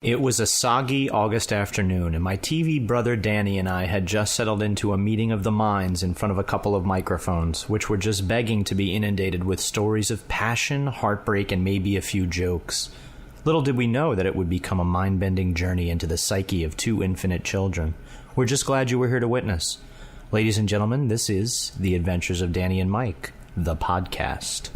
It was a soggy August afternoon, and my TV brother Danny and I had just settled into a meeting of the minds in front of a couple of microphones, which were just begging to be inundated with stories of passion, heartbreak, and maybe a few jokes. Little did we know that it would become a mind-bending journey into the psyche of two infinite children. We're just glad you were here to witness. Ladies and gentlemen, this is The Adventures of Danny and Mike, the podcast.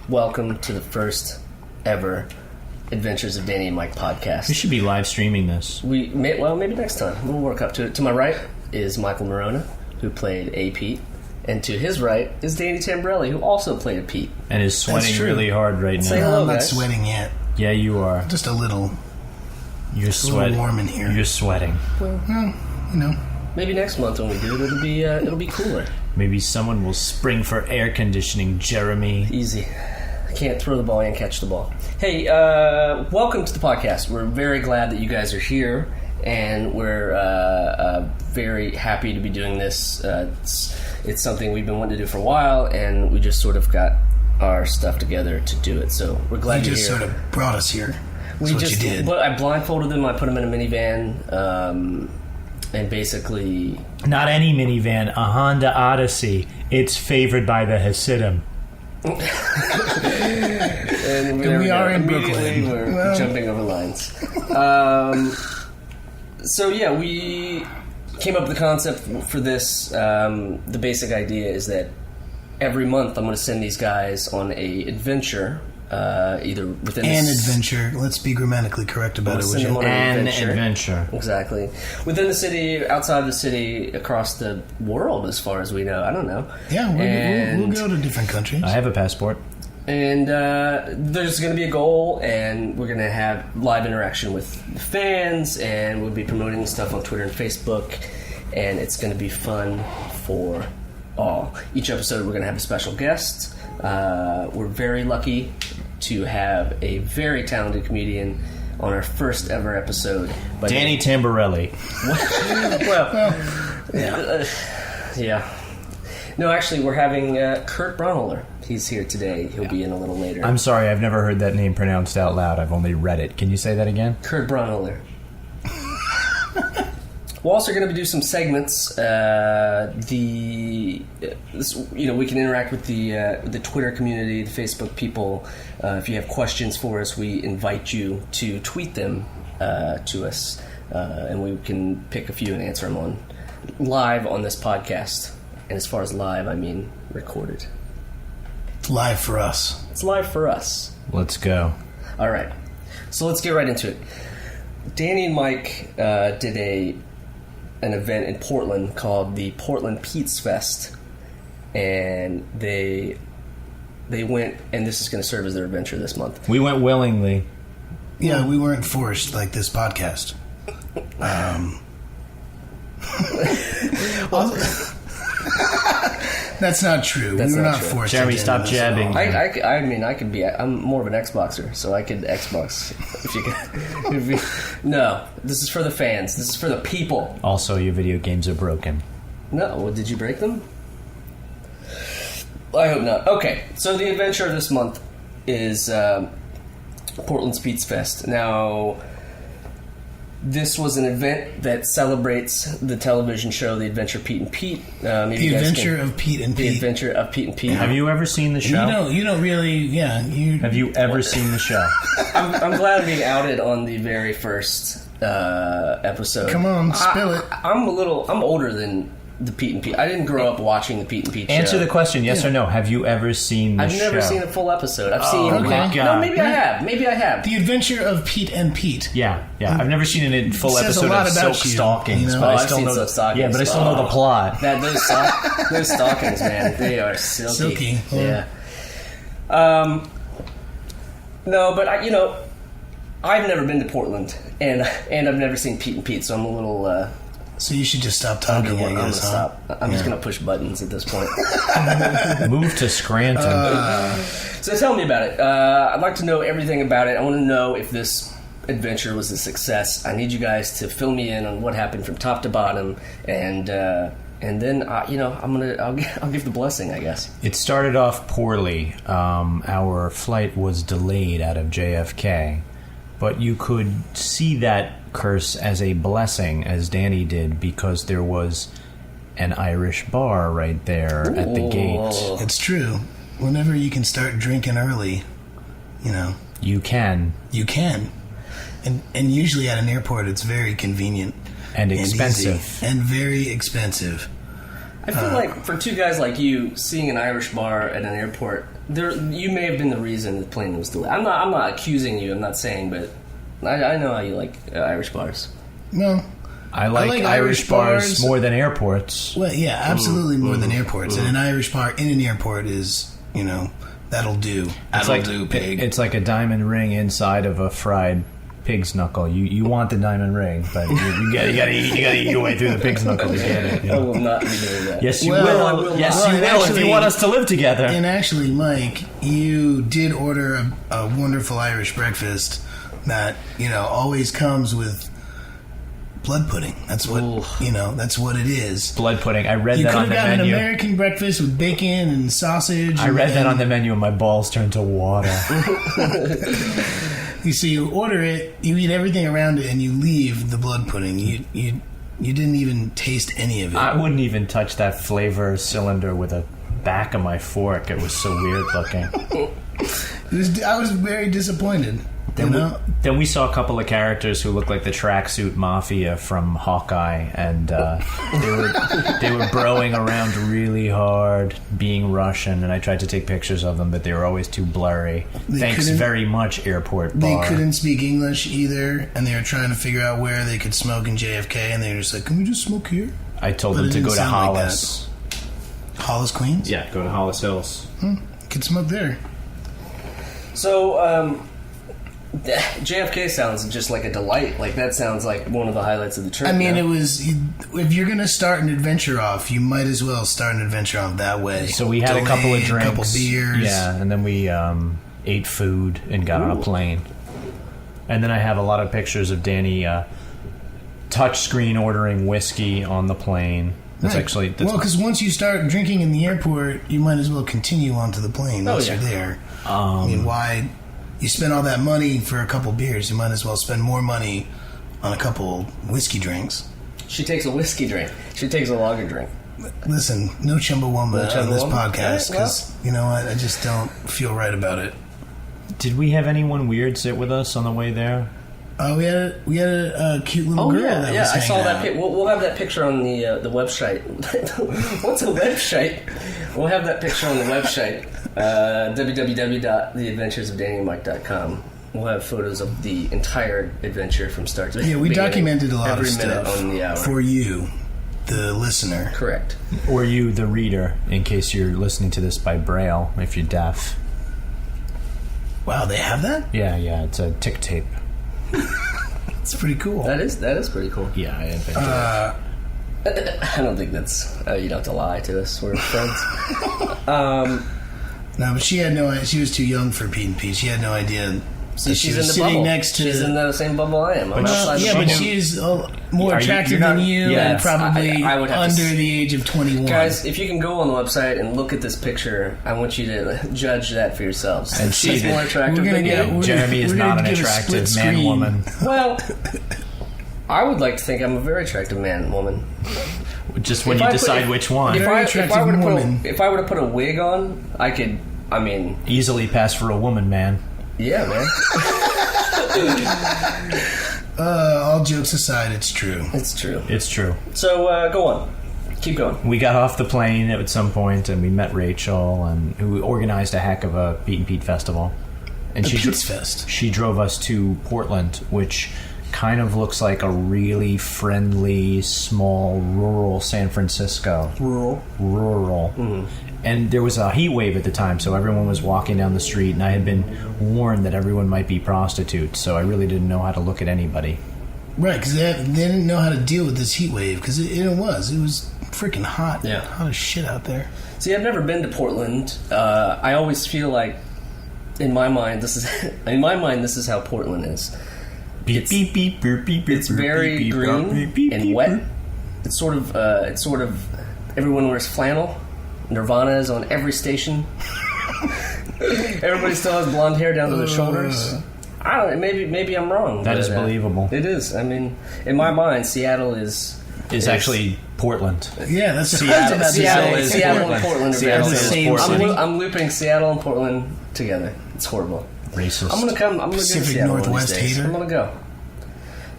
Welcome to the first ever Adventures of Danny and Mike podcast. We should be live streaming this. Maybe next time. We'll work up to it. To my right is Michael Morona, who played A. Pete. And to his right is Danny Tamborelli, who also played a Pete. And is sweating really hard right now. Say hello, I'm not guys. sweating yet. Yeah, you are. Just a little. You're sweating. A little warm in here. You're sweating. Well, you know. Maybe next month when we do it, it'll be cooler. Maybe someone will spring for air conditioning, Jeremy. Easy. I can't throw the ball and catch the ball. Hey, welcome to the podcast. We're very glad that you guys are here, and we're very happy to be doing this. It's something we've been wanting to do for a while, and we just sort of got our stuff together to do it. So we're glad you're here. You just sort of brought us here. That's what you did. But I blindfolded them. I put them in a minivan. And basically... Not any minivan, a Honda Odyssey. It's favored by the Hasidim. and we are in Brooklyn. We're jumping over lines. So yeah, we came up with the concept for this. The basic idea is that every month I'm going to send these guys on a adventure, either within adventure. Let's be grammatically correct about it. Would you? An adventure. Exactly. Within the city, outside the city, across the world, as far as we know. I don't know. Yeah, we'll go to different countries. I have a passport. And there's going to be a goal, and we're going to have live interaction with the fans, and we'll be promoting stuff on Twitter and Facebook, and it's going to be fun for all. Each episode, we're going to have a special guest. We're very lucky to have a very talented comedian on our first ever episode. Danny Tamborelli. Yeah. No, actually, we're having Kurt Braunohler. He's here today. He'll be in a little later. I'm sorry, I've never heard that name pronounced out loud. I've only read it. Can you say that again? Kurt Braunohler. We're also going to do some segments. We can interact with the Twitter community, the Facebook people. If you have questions for us, we invite you to tweet them to us, and we can pick a few and answer them live on this podcast. And as far as live, I mean recorded. It's live for us. It's live for us. Let's go. All right. So let's get right into it. Danny and Mike did an event in Portland called the Portland Petesfest, and they went, and this is going to serve as their adventure this month. We went willingly. Yeah, we weren't forced like this podcast. That's not true. That's we were not not true. forced. Jeremy, stop jabbing. I'm more of an Xboxer, so I could Xbox if you could. No, this is for the fans. This is for the people. Also, your video games are broken. No, well, did you break them? I hope not. Okay, so the adventure of this month is Portland's Petesfest. Now, this was an event that celebrates the television show The Adventure of Pete and Pete. The Adventure of Pete and Pete. The Adventure of Pete and Pete. Have you ever seen the show? You don't really, yeah. Have you ever seen the show? I'm glad I'm being outed on the very first episode. Come on, spill it. I'm older than the Pete and Pete. I didn't grow up watching the Pete and Pete show. Answer the question, yes or no. Have you ever seen the show? I've never seen a full episode. I've seen... okay. No, maybe I have. The Adventure of Pete and Pete. Yeah. I've never seen a full says episode a lot of about Silk you, Stockings, you know? but I I've still seen know Silk Stockings. Yeah, but I still know the plot. Those stockings, man, they are silky. Yeah. No, but I've never been to Portland, and I've never seen Pete and Pete, so I'm a little So you should just stop talking, I I'm gonna guess, huh? stop. I'm just gonna push buttons at this point. Move to Scranton. So tell me about it. I'd like to know everything about it. I want to know if this adventure was a success. I need you guys to fill me in on what happened from top to bottom, and then I'll give the blessing, I guess. It started off poorly. Our flight was delayed out of JFK, but you could see that curse as a blessing, as Danny did, because there was an Irish bar right there at the gate. It's true. Whenever you can start drinking early, You can. you can. And usually at an airport, it's very convenient. And easy, expensive. and very expensive. I feel like for two guys like you, seeing an Irish bar at an airport, you may have been the reason the plane was delayed. I'm not accusing you. I'm not saying, but I know how you like Irish bars. No. I like Irish bars more than airports. Well, yeah, absolutely more than airports. And an Irish bar in an airport is, that'll do. That'll do, pig. It's like a diamond ring inside of a fried pig's knuckle. You want the diamond ring, but you gotta eat your way through the pig's knuckle to get it. I will not be doing that. Yes, you Well, will. I will Yes, not. you will. Actually- if you want us to live together. And actually, Mike, you did order a wonderful Irish breakfast that, always comes with blood pudding. That's what, that's what it is. Blood pudding. I read You that could on have the gotten menu. an American breakfast with bacon and sausage. I read that on the menu and my balls turned to water. You see, you order it, you eat everything around it, and you leave the blood pudding. You didn't even taste any of it. I wouldn't even touch that flavor cylinder with the back of my fork. It was so weird looking. I was very disappointed. Then we saw a couple of characters who looked like the tracksuit mafia from Hawkeye, and they were broing around really hard, being Russian, and I tried to take pictures of them, but they were always too blurry. Thanks very much, airport bar. They couldn't speak English either, and they were trying to figure out where they could smoke in JFK, and they were just like, "Can we just smoke here?" I told But them it to go didn't to sound like Hollis. Hollis, Queens? Yeah, go to Hollis Hills. Could smoke there. So, JFK sounds just like a delight. Like, that sounds like one of the highlights of the trip. I mean, no? it was... if you're going to start an adventure off, you might as well start an adventure off that way. So we had a couple of drinks. A couple beers. Yeah, and then we ate food and got on a plane. And then I have a lot of pictures of Danny touchscreen ordering whiskey on the plane. That's Right. actually... Well, because once you start drinking in the airport, you might as well continue onto the plane once yeah. you're there. I mean, why... You spend all that money for a couple beers, you might as well spend more money on a couple whiskey drinks. She takes a whiskey drink. She takes a lager drink. Listen, no Chumbawamba on this Chumbawamba? podcast, Okay, well. because, you know what, I just don't feel right about it. Did we have anyone weird sit with us on the way there? We had a cute little girl that was I hanging saw that. out. We'll have that picture on the website. What's a website? We'll have that picture on the website. www.theadventuresofdanielmike.com. We'll have photos of the entire adventure from start to Yeah, we beginning, documented a lot every of minute stuff on the hour. for you, the listener. Correct. Or you, the reader, in case you're listening to this by Braille, if you're deaf. Wow, they have that? Yeah, it's a tick tape. It's pretty cool. That is pretty cool. Yeah, I invented it. I don't think that's you don't have to lie to us. We're friends. No, but she had no idea. She was too young for Pete and Pete. She had no idea. See, that she she's in was the sitting bubble. next to. She's in the same bubble I am. I'm outside the yeah, bubble. but she's more Are you- attractive you're not- than you, yeah, and probably I would have under to the age of 21. Guys, if you can go on the website and look at this picture, I want you to judge that for yourselves. And see She's that more attractive we're gonna than get- you. we're- Jeremy is we're not gonna an give a attractive split man screen. woman. Well, I would like to think I'm a very attractive man woman. Just when If you I put- decide which one. Very attractive woman. If I were to put a wig on, I could. I mean, Easily pass for a woman, man. yeah, man, All jokes aside, it's true. it's true. It's true. So go on, keep going. We got off the plane at some point, and we met Rachel, and who organized a heck of a Pete and Pete festival. And The Petesfest. she drove us to Portland, which kind of looks like a really friendly, small, rural San Francisco. Rural. Mm-hmm. And there was a heat wave at the time, so everyone was walking down the street, and I had been warned that everyone might be prostitutes, so I really didn't know how to look at anybody. Right, because they didn't know how to deal with this heat wave, because it was freaking hot. Yeah. Hot as shit out there. See, I've never been to Portland. I always feel like, in my mind, this is how Portland is. It's very green and wet. It's sort of everyone wears flannel. Nirvana is on every station. Everybody still has blonde hair down to their shoulders. I don't. Maybe I'm wrong. That is believable. It is. I mean, in my mind, Seattle is actually Portland. Yeah, that's Seattle and Portland. Seattle is Portland. I'm looping Seattle and Portland together. It's horrible. Racist. I'm gonna go to Pacific Seattle Northwest one of these days. hater. I'm gonna go.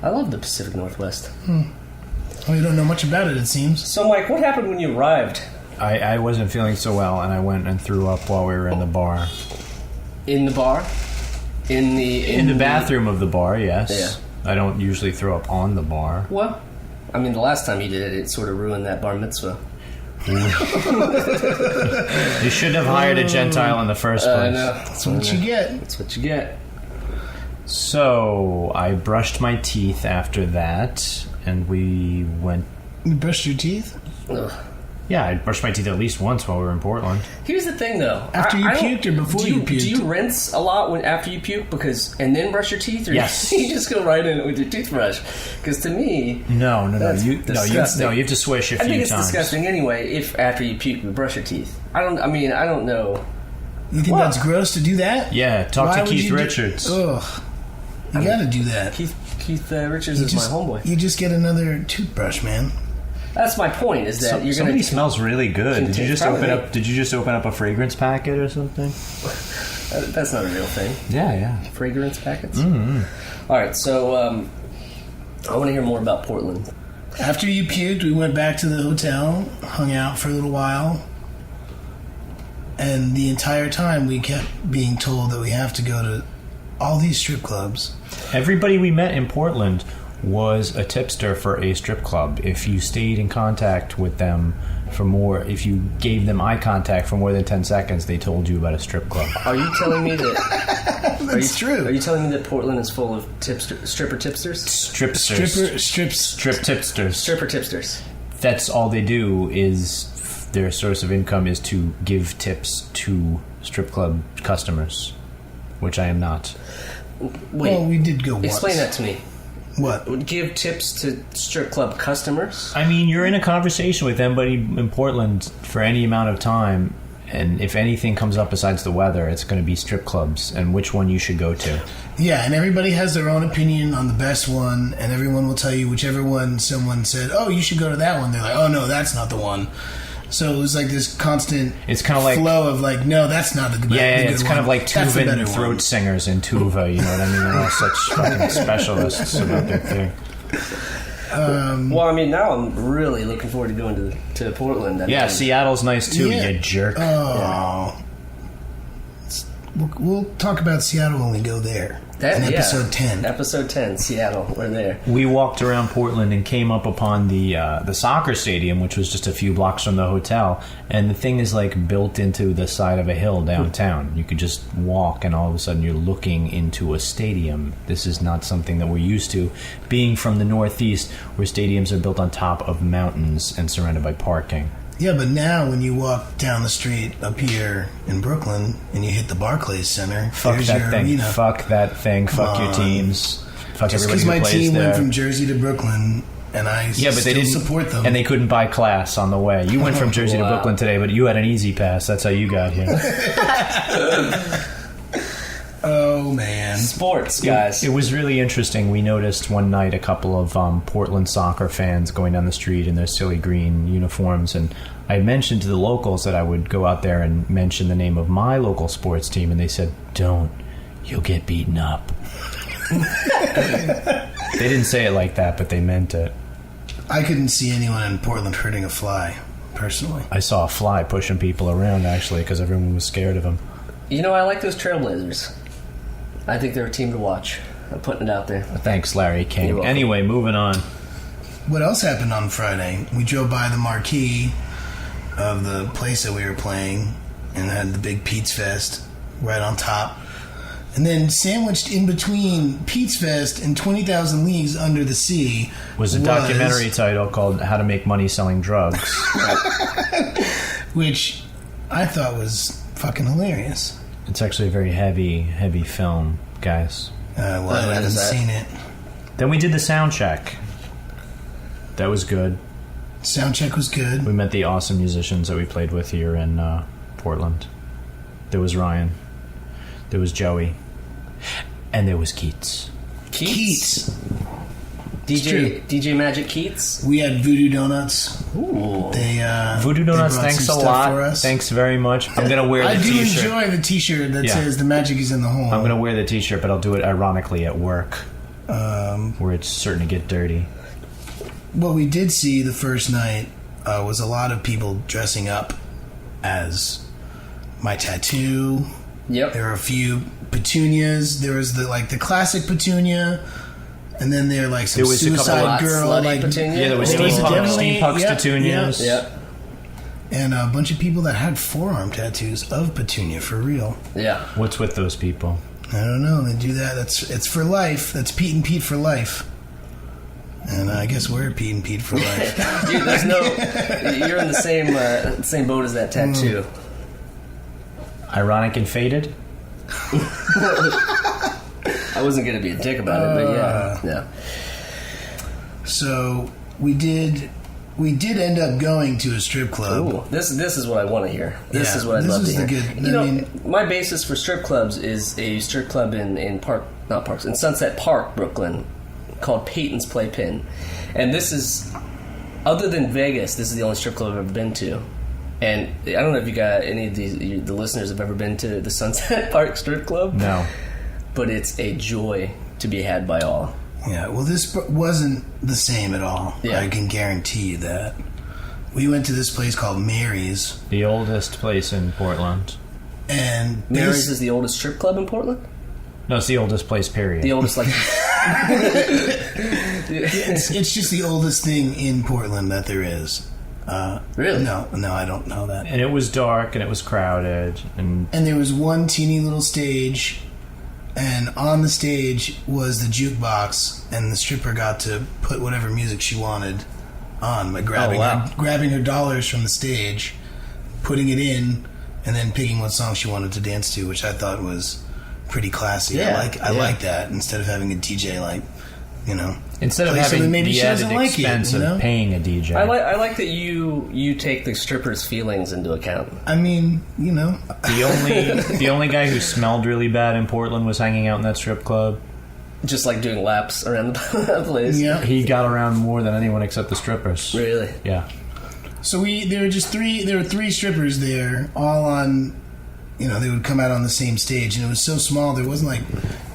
I love the Pacific Northwest. Well, you don't know much about it, it seems. So, Mike, what happened when you arrived? I wasn't feeling so well, and I went and threw up while we were in the bar. In the bar? In the bathroom of the bar, yes. Yeah. I don't usually throw up on the bar. What? I mean, the last time you did it, it sort of ruined that bar mitzvah. You shouldn't have hired a Gentile in the first place. No. That's what you get. That's what you get. So, I brushed my teeth after that, and we went... You brushed your teeth? Ugh. Yeah, I brushed my teeth at least once while we were in Portland. Here's the thing, though. After you puked or before you puked? Do you rinse a lot after you puke and then brush your teeth? Or yes. You just go right in it with your toothbrush? Because to me... No. You have to swish a few times. I think it's disgusting anyway if after you puke you brush your teeth. I don't know. You think that's gross to do that? Yeah, talk to Keith Richards. Ugh. You gotta do that. Keith Richards is my homeboy. You just get another toothbrush, man. That's my point. Is that you're somebody smells really good? Did you just open up? Did you just open up a fragrance packet or something? That's not a real thing. Yeah. Fragrance packets. Mm-hmm. All right, so I want to hear more about Portland. After you puked, we went back to the hotel, hung out for a little while, and the entire time we kept being told that we have to go to all these strip clubs. Everybody we met in Portland was a tipster for a strip club. If you stayed in contact with them if you gave them eye contact for more than 10 seconds, they told you about a strip club. Are you telling me that... That's true. Are you telling me that Portland is full of stripper tipsters? Strip tipsters. Stripper tipsters. That's all they do. Is their source of income is to give tips to strip club customers, which I am not. Wait, well, we did go once. Explain that to me. What? Would give tips to strip club customers? I mean, you're in a conversation with anybody in Portland for any amount of time, and if anything comes up besides the weather, it's going to be strip clubs and which one you should go to. Yeah, and everybody has their own opinion on the best one, and everyone will tell you whichever one someone said, oh, you should go to that one. They're like, oh, no, that's not the one. So it was like this constant flow of like, no, that's not the good one. Yeah, it's kind of like Tuvan throat singers in Tuva, you know what I mean? They're all such fucking specialists about their thing. Well, I mean, now I'm really looking forward to going to Portland. Seattle's nice too, you jerk. Oh. Yeah. We'll talk about Seattle when we go there. In episode 10. Episode 10, Seattle. We're there. We walked around Portland and came up upon the soccer stadium, which was just a few blocks from the hotel. And the thing is like built into the side of a hill downtown. You could just walk and all of a sudden you're looking into a stadium. This is not something that we're used to. Being from the Northeast, where stadiums are built on top of mountains and surrounded by parking. Yeah, but now when you walk down the street up here in Brooklyn and you hit the Barclays Center, fuck that thing. Arena. Fuck that thing. Fuck your teams. Fuck just everybody who plays there. because my team went from Jersey to Brooklyn and I still support them. And they couldn't buy class on the way. You went from Jersey to Brooklyn today, but you had an easy pass. That's how you got here. Oh, man. Sports, guys. It was really interesting. We noticed one night a couple of Portland soccer fans going down the street in their silly green uniforms, and I mentioned to the locals that I would go out there and mention the name of my local sports team, and they said, don't. You'll get beaten up. They didn't say it like that, but they meant it. I couldn't see anyone in Portland hurting a fly, personally. I saw a fly pushing people around, actually, because everyone was scared of him. You know, I like those Trailblazers. I think they're a team to watch. I'm putting it out there. Thanks, Larry King. Anyway, moving on. What else happened on Friday? We drove by the marquee of the place that we were playing and had the big Petesfest right on top. And then sandwiched in between Petesfest and 20,000 Leagues Under the Sea was a documentary title called How to Make Money Selling Drugs. Which I thought was fucking hilarious. It's actually a very heavy film, guys. Well, I haven't seen it. Then we did the sound check. That was good. Sound check was good. We met the awesome musicians that we played with here in Portland. There was Ryan. There was Joey. And there was Keats. Keats. DJ Magic Keats. We had Voodoo Donuts. Ooh. Voodoo Donuts, thanks a lot. For us. Thanks very much. I'm going to wear the t-shirt. I do enjoy the t-shirt that says the magic is in the hole. I'm going to wear the t-shirt, but I'll do it ironically at work. Where it's starting to get dirty. What we did see the first night was a lot of people dressing up as my tattoo. Yep. There were a few petunias. There was the classic petunia, and then there like some suicide girl like petunia. Yeah, there was steampunk petunias. Yep. And a bunch of people that had forearm tattoos of petunia for real. Yeah. What's with those people? I don't know. They do that. It's for life. That's Pete and Pete for life. And I guess we're Pete and Pete for life. Dude, you're in the same boat as that tattoo. Ironic and faded? I wasn't going to be a dick about it, but yeah. So we did end up going to a strip club. Ooh, this is what I want to hear. This is what I'd love to hear. Good, my basis for strip clubs is a strip club in Sunset Park, Brooklyn, called Peyton's Playpen. And this is, other than Vegas, this is the only strip club I've ever been to. And I don't know if you got any of the listeners have ever been to the Sunset Park strip club. No. But it's a joy to be had by all. Yeah, well, this wasn't the same at all. Yeah. I can guarantee you that. We went to this place called Mary's. The oldest place in Portland. And Mary's is the oldest strip club in Portland? No, it's the oldest place, period. The oldest, it's just the oldest thing in Portland that there is. Really? No, I don't know that. And it was dark and it was crowded. And there was one teeny little stage, and on the stage was the jukebox, and the stripper got to put whatever music she wanted on by grabbing her dollars from the stage, putting it in, and then picking what song she wanted to dance to, which I thought was pretty classy. Yeah, I like that, instead of having a DJ instead of having the added expense of paying a DJ. I like that you take the stripper's feelings into account. I mean, the only guy who smelled really bad in Portland was hanging out in that strip club. Just like doing laps around the place. Yeah. He got around more than anyone except the strippers. Really? Yeah. So there were three strippers there, all on, they would come out on the same stage, and it was so small, there wasn't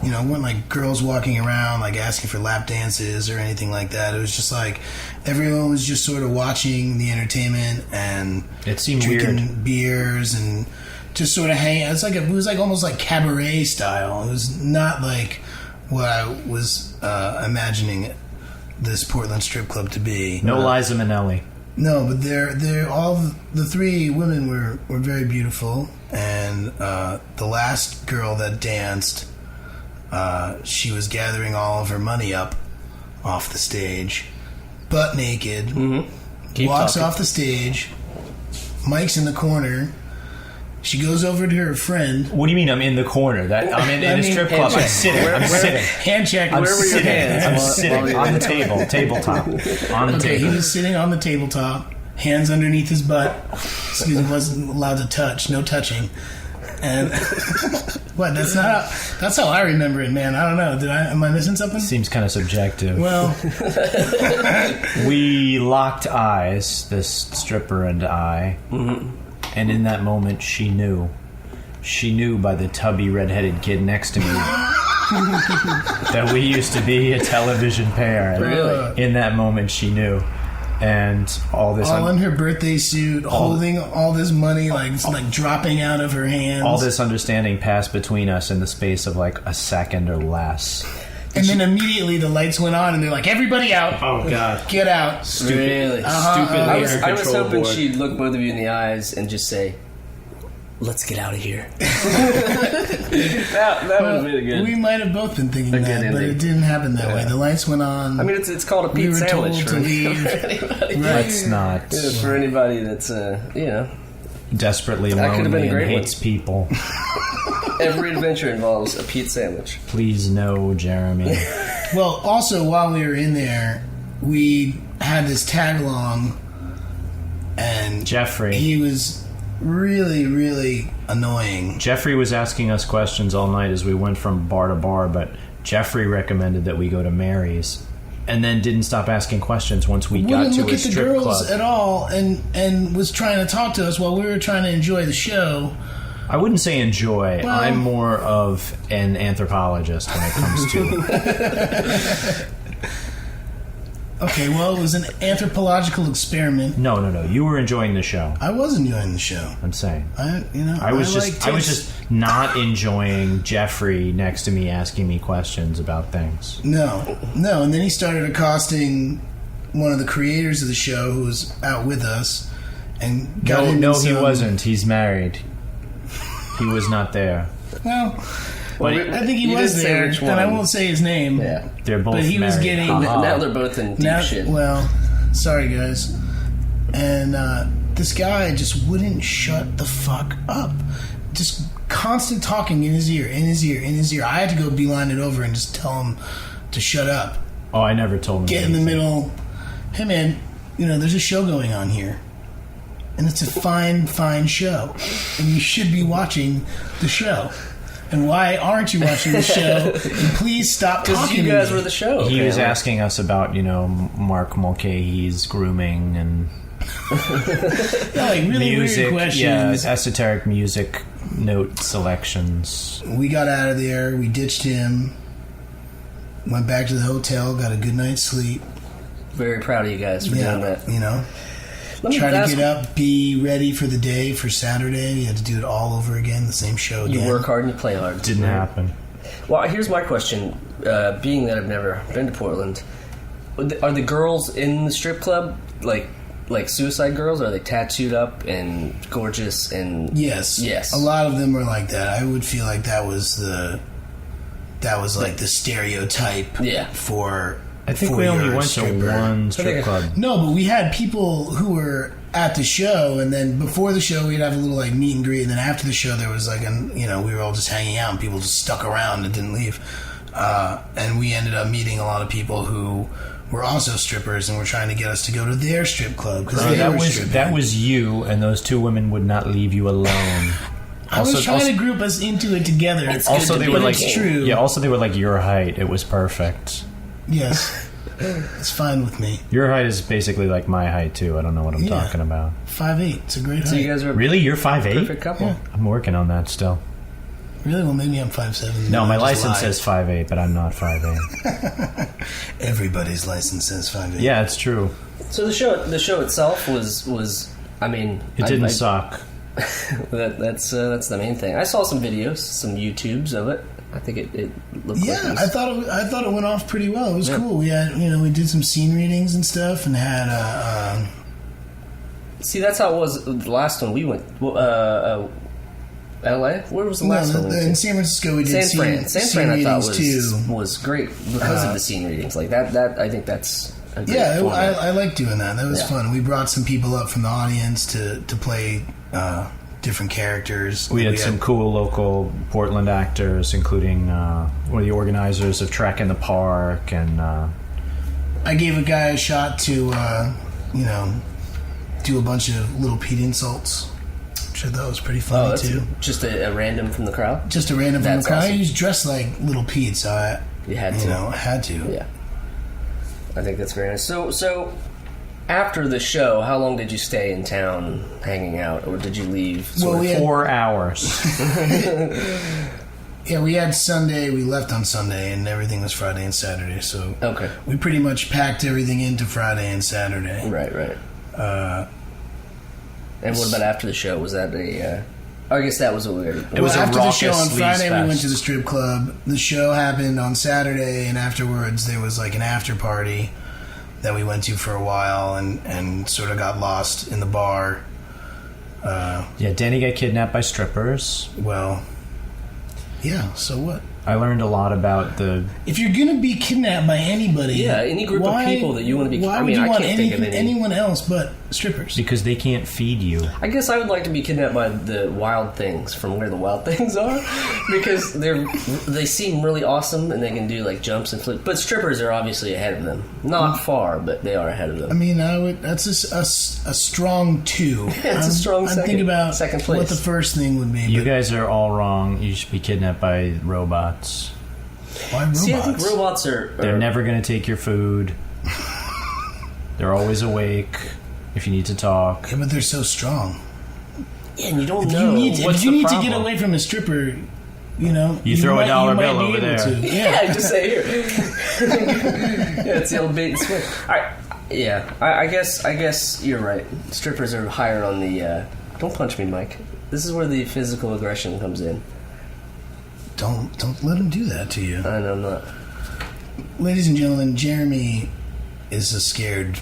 weren't like girls walking around like asking for lap dances or anything like that. It was just like everyone was just sort of watching the entertainment and it seemed drinking weird. beers and just sort of hanging. It was like almost like cabaret style. It was not like what I was imagining this Portland strip club to be. No Liza Minnelli. No, but they're all the three women were very beautiful, and the last girl that danced, she was gathering all of her money up off the stage, butt naked, walks off the stage, Mike's in the corner. She goes over to her friend. What do you mean I'm in the corner? I'm in a strip club. I'm sitting. Hand check. I'm Where were your hands? I'm sitting on the tabletop. On the table. He was sitting on the tabletop, hands underneath his butt. Excuse me, wasn't allowed to touch. No touching. And what? That's how I remember it, man. I don't know. Am I missing something? Seems kind of subjective. Well, we locked eyes, this stripper and I. Mm-hmm. And in that moment, she knew. She knew by the tubby redheaded kid next to me that we used to be a television pair. Really? In that moment, she knew. And all this... All in her birthday suit, holding all this money, like dropping out of her hands. All this understanding passed between us in the space of like a second or less. And then immediately the lights went on, and they're like, "Everybody out! Oh God, get out!" Stupid. Really? Uh-huh. I was hoping she'd look both of you in the eyes and just say, let's get out of here. that would have been a good. We might have both been thinking that, ending. but it didn't happen that way. The lights went on. I mean, it's called a Pete we were sandwich told for to leave. anybody. Let's not. For anybody that's Desperately That could have been lonely a great and one. hates people. every adventure involves a Pete sandwich. Please no, Jeremy. Well, also while we were in there, we had this tag along, and Jeffrey. he was really, really annoying. Jeffrey was asking us questions all night as we went from bar to bar, but Jeffrey recommended that we go to Mary's, and then didn't stop asking questions once we got Wouldn't to look a at the strip girls club. at all, and was trying to talk to us while we were trying to enjoy the show. I wouldn't say enjoy. Well- I'm more of an anthropologist when it comes to... Okay, well, it was an anthropological experiment. No. You were enjoying the show. I was enjoying the show. I'm saying. I was like just not enjoying Jeffrey next to me asking me questions about things. No, and then he started accosting one of the creators of the show who was out with us, and got him No, in he some- wasn't. He's married. He was not there. Well, But I think he You was didn't say there, which and I one. won't say his name. Yeah. They're both But he was married. getting- Ha-ha. Now they're both in deep Now, shit. well, sorry guys. And this guy just wouldn't shut the fuck up. Just constant talking in his ear. I had to go beeline it over and just tell him to shut up. Oh, I never told him. Get in the anything. middle. Hey man, there's a show going on here. And it's a fine show. And you should be watching the show. And why aren't you watching the show? And please stop Because talking you to guys me. were the show. He was apparently. asking us about, Mark Mulcahy's grooming and Like really music, weird questions. esoteric music note selections. We got out of there. We ditched him. Went back to the hotel. Got a good night's sleep. Very proud of you guys for doing that. Let me Try to ask- get up, be ready for the day for Saturday. You had to do it all over again, the same show again. You work hard and you play hard. Didn't happen. Well, here's my question. Being that I've never been to Portland, are the girls in the strip club like Suicide Girls? Are they tattooed up and gorgeous and Yes. Yes. A lot of them were like that. I would feel like that was like the stereotype Yeah. for I think for we only your went stripper. to one strip think- club. No, but we had people who were at the show, and then before the show we'd have a little like meet and greet, and then after the show there was like we were all just hanging out and people just stuck around and didn't leave. And we ended up meeting a lot of people who were also strippers and were trying to get us to go to their strip club because they were stripping. That was you, and those two women would not leave you alone. I was trying to group us into it together. It's Also, good to they be were in like the game. true. Yeah. Also, they were like your height. It was perfect. Yes. It's fine with me. Your height is basically like my height too. I don't know what I'm Yeah. talking about. 5'8". It's a great height. So you guys are a Really, you're 5'8"? perfect couple. Yeah. I'm working on that still. Really? Well, maybe I'm 5'7". No, my I just license lied. says 5'8", but I'm not 5'8". Everybody's license says 5'8". Yeah, it's true. So the show itself was I mean It didn't I, suck. That's the main thing. I saw some videos, some YouTubes of it. I think it looked like it Yeah, was, I thought it went off pretty well. It was cool. We had we did some scene readings and stuff, and had See, that's how it was the last one we went. L.A. Where was the last one? we went in to? San Francisco we did San Fran. San Fran, I thought too. was great because of the scene readings. Like that. I think that's a great Yeah, format. I like doing that. That was Yeah. fun. We brought some people up from the audience to play different characters. We had some cool local Portland actors, including one of the organizers of Trek in the Park, and I gave a guy a shot to do a bunch of Little Pete insults, which I thought was pretty Oh, funny that's too. just a random from the crowd. Just a random from the That's crowd. awesome. He was dressed like Little Pete, so I You had to. I had to. Yeah, I think that's very nice. So after the show, how long did you stay in town hanging out, or did you leave? Well, we had 4 hours. Yeah, we had Sunday. We left on Sunday, and everything was Friday and Saturday. So Okay. we pretty much packed everything into Friday and Saturday. Right. And what about after the show? Was that a? I guess that was what we were. It was a after the show on raucous Friday, sleaze we went fest. to the strip club. The show happened on Saturday, and afterwards there was like an after party that we went to for a while, and sort of got lost in the bar. Yeah, Danny got kidnapped by strippers. Well, yeah, so what? I learned a lot about the... If you're going to be kidnapped by anybody... Yeah, any group of people that you want to be... Why I mean, would you I want can't think of any... anyone else but strippers? Because they can't feed you. I guess I would like to be kidnapped by the wild things from where the wild things are, because they seem really awesome and they can do like jumps and flips. But strippers are obviously ahead of them. Not far, but they are ahead of them. I mean, that's a strong 2. It's a strong second. I'm thinking about second place. what the first thing would be. You guys are all wrong. You should be kidnapped by robots. Why robots? See, I think robots are... They're never going to take your food. They're always awake if you need to talk. Yeah, but they're so strong. Yeah, and you don't If know. you need to get away from a stripper, you throw a dollar bill over there. Yeah, just say here. Yeah, it's the old bait and switch. All right. Yeah, I guess you're right. Strippers are higher on the... don't punch me, Mike. This is where the physical aggression comes in. Don't let him do that to you. I know I'm not. Ladies and gentlemen, Jeremy is a scared